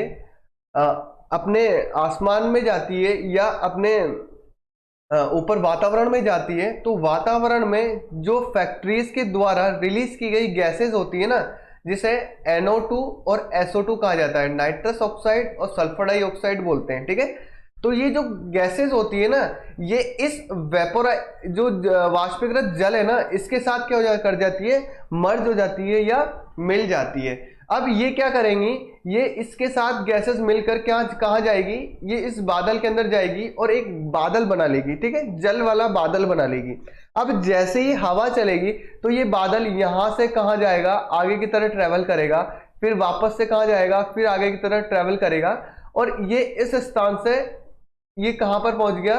अपने आसमान में जाती है या अपने ऊपर वातावरण में जाती है, तो वातावरण में जो फैक्ट्रीज के द्वारा रिलीज की गई गैसेस होती है ना, जिसे NO2 और SO2 कहा जाता है, नाइट्रस ऑक्साइड और सल्फर डाइऑक्साइड बोलते हैं। ठीक है, तो ये जो गैसेस होती है ना, ये इस जो वाष्पीकृत जल है ना, इसके साथ क्या कर जाती है, मर्ज हो जाती है या मिल जाती है। अब ये क्या करेंगी, ये इसके साथ गैसेस मिलकर क्या कहाँ जाएगी, ये इस बादल के अंदर जाएगी और एक बादल बना लेगी। ठीक है, जल वाला बादल बना लेगी। अब जैसे ही हवा चलेगी तो ये बादल यहां से कहाँ जाएगा, आगे की तरह ट्रेवल करेगा, फिर वापस से कहाँ जाएगा, फिर आगे की तरह ट्रेवल करेगा और ये इस स्थान से ये कहां पर पहुंच गया,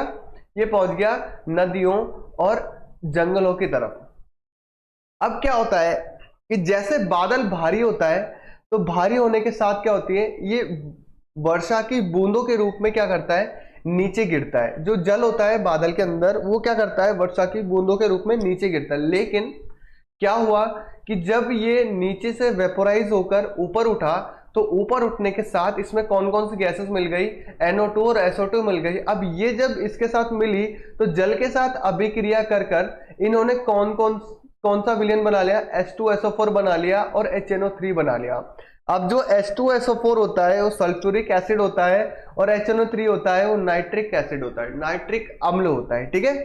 ये पहुंच गया नदियों और जंगलों की तरफ। अब क्या होता है कि जैसे बादल भारी होता है तो भारी होने के साथ क्या होती है, ये वर्षा की बूंदों के रूप में क्या करता है, नीचे गिरता है। जो जल होता है बादल के अंदर वो क्या करता है, वर्षा की बूंदों के रूप में नीचे गिरता है। लेकिन क्या हुआ कि जब ये नीचे से वेपोराइज होकर ऊपर उठा तो ऊपर उठने के साथ इसमें कौन कौन सी गैसेस मिल गई, NO2 और SO2 मिल गई। अब ये जब इसके साथ मिली तो जल के साथ अभिक्रिया कर कर इन्होंने कौन सा विलयन बना लिया, H2SO4 बना लिया और HNO3 बना लिया। अब जो H2SO4 होता है वो सल्फ्यूरिक एसिड होता है और HNO3 होता है वो नाइट्रिक एसिड होता है, नाइट्रिक अम्ल होता है। ठीक है,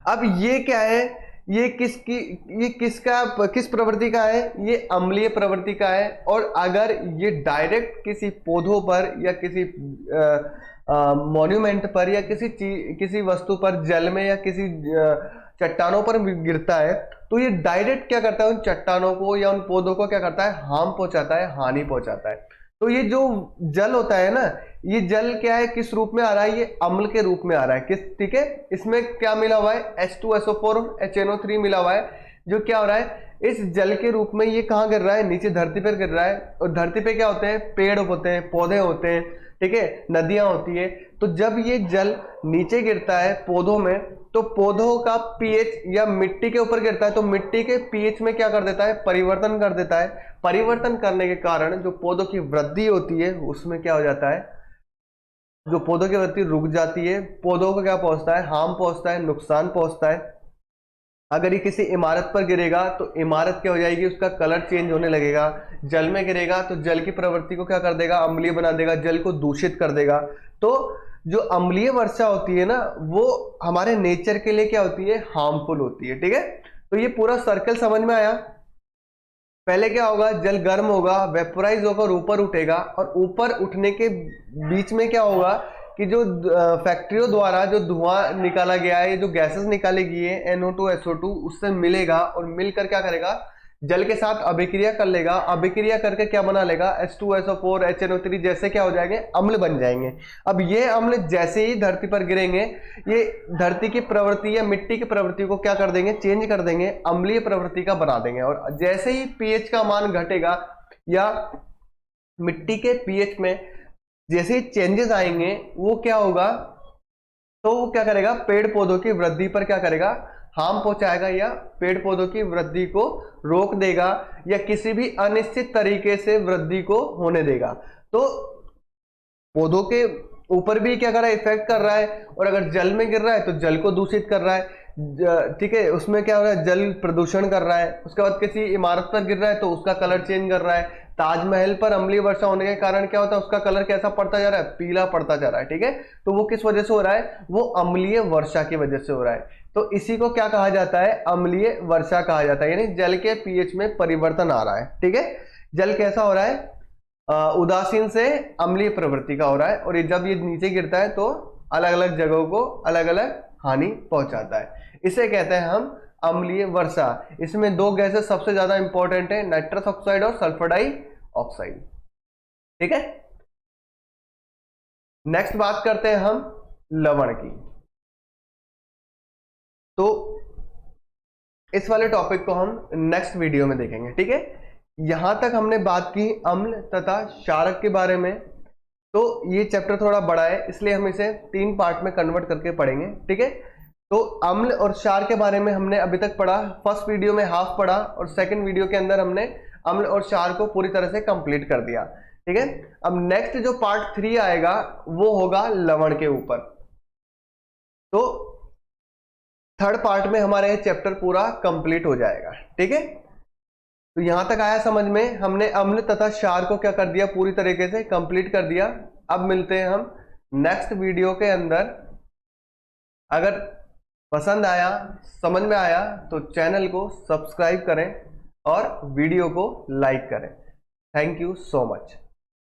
अब ये क्या है, ये किस प्रवृत्ति का है, ये अम्लीय प्रवृत्ति का है। और अगर ये डायरेक्ट किसी पौधों पर या किसी मॉन्यूमेंट पर या किसी वस्तु पर जल में या किसी चट्टानों पर गिरता है तो ये डायरेक्ट क्या करता है, उन चट्टानों को या उन पौधों को क्या करता है, हार्म पहुंचाता है, हानि पहुंचाता है। तो ये जो जल होता है ना, ये जल क्या है, किस रूप में आ रहा है, ये अम्ल के रूप में आ रहा है। किस, ठीक है, इसमें क्या मिला हुआ है, H2SO4 और HNO3 मिला हुआ है। जो क्या हो रहा है, इस जल के रूप में ये कहाँ गिर रहा है, नीचे धरती पर गिर रहा है। और धरती पे क्या होते हैं, पेड़ होते हैं, पौधे होते हैं, ठीक है, नदियां होती है। तो जब ये जल नीचे गिरता है पौधों में तो पौधों का पीएच या मिट्टी के ऊपर गिरता है तो मिट्टी के पीएच में क्या कर देता है, परिवर्तन कर देता है। परिवर्तन करने के कारण जो पौधों की वृद्धि होती है उसमें क्या हो जाता है, जो पौधों की वृद्धि रुक जाती है, पौधों को क्या पहुंचता है, हार्म पहुंचता है, नुकसान पहुंचता है। अगर ये किसी इमारत पर गिरेगा तो इमारत क्या हो जाएगी, उसका कलर चेंज होने लगेगा। जल में गिरेगा तो जल की प्रवृत्ति को क्या कर देगा, अम्लीय बना देगा, जल को दूषित कर देगा। तो जो अम्लीय वर्षा होती है ना वो हमारे नेचर के लिए क्या होती है, हार्मफुल होती है। ठीक है, तो ये पूरा सर्कल समझ में आया। पहले क्या होगा, जल गर्म होगा, वेपोराइज होकर ऊपर उठेगा और ऊपर उठने के बीच में क्या होगा कि जो फैक्ट्रियों द्वारा जो धुआं निकाला गया है, जो गैसेस निकाली गई है NO2 SO2 उससे मिलेगा और मिलकर क्या करेगा, जल के साथ अभिक्रिया कर लेगा। अभिक्रिया करके क्या बना लेगा, H2SO4 HNO3 जैसे क्या हो जाएंगे, अम्ल बन जाएंगे। अब ये अम्ल जैसे ही धरती पर गिरेंगे ये धरती की प्रवृत्ति या मिट्टी की प्रवृत्ति को क्या कर देंगे, चेंज कर देंगे, अम्लीय प्रवृत्ति का बना देंगे। और जैसे ही पीएच का मान घटेगा या मिट्टी के पीएच में जैसे ही चेंजेस आएंगे वो क्या होगा, तो वो क्या करेगा, पेड़ पौधों की वृद्धि पर क्या करेगा, हार्म पहुंचाएगा या पेड़ पौधों की वृद्धि को रोक देगा या किसी भी अनिश्चित तरीके से वृद्धि को होने देगा। तो पौधों के ऊपर भी क्या कर रहा है, इफेक्ट कर रहा है। और अगर जल में गिर रहा है तो जल को दूषित कर रहा है, ठीक है, उसमें क्या हो रहा है, जल प्रदूषण कर रहा है। उसके बाद किसी इमारत पर गिर रहा है तो उसका कलर चेंज कर रहा है। ताजमहल पर अम्लीय वर्षा होने के कारण क्या होता है, उसका कलर कैसा पड़ता जा रहा है, पीला पड़ता जा रहा है। ठीक है, तो वो किस वजह से हो रहा है, वो अम्लीय वर्षा की वजह से हो रहा है। तो इसी को क्या कहा जाता है, अम्लीय वर्षा कहा जाता है, यानी जल के पीएच में परिवर्तन आ रहा है। ठीक है, जल कैसा हो रहा है, उदासीन से अम्लीय प्रवृत्ति का हो रहा है, और ये जब ये नीचे गिरता है तो अलग अलग जगहों को अलग अलग हानि पहुंचाता है। इसे कहते हैं हम अम्लीय वर्षा। इसमें दो गैसेस सबसे ज्यादा इंपॉर्टेंट है, नाइट्रस ऑक्साइड और सल्फर डाइऑक्साइड। ठीक है, नेक्स्ट बात करते हैं हम लवण की। तो इस वाले टॉपिक को हम नेक्स्ट वीडियो में देखेंगे। ठीक है, यहां तक हमने बात की अम्ल तथा क्षारक के बारे में। तो ये चैप्टर थोड़ा बड़ा है, इसलिए हम इसे 3 पार्ट में कन्वर्ट करके पढ़ेंगे। ठीक है, तो अम्ल और क्षार के बारे में हमने अभी तक पढ़ा, फर्स्ट वीडियो में हाफ पढ़ा और सेकंड वीडियो के अंदर हमने अम्ल और क्षार को पूरी तरह से कंप्लीट कर दिया। ठीक है, अब नेक्स्ट जो पार्ट 3 आएगा वो होगा लवण के ऊपर। तो थर्ड पार्ट में हमारा ये चैप्टर पूरा कंप्लीट हो जाएगा। ठीक है, तो यहां तक आया समझ में, हमने अम्ल तथा क्षार को क्या कर दिया, पूरी तरीके से कंप्लीट कर दिया। अब मिलते हैं हम नेक्स्ट वीडियो के अंदर। अगर पसंद आया, समझ में आया तो चैनल को सब्सक्राइब करें और वीडियो को लाइक करें। Thank you so much.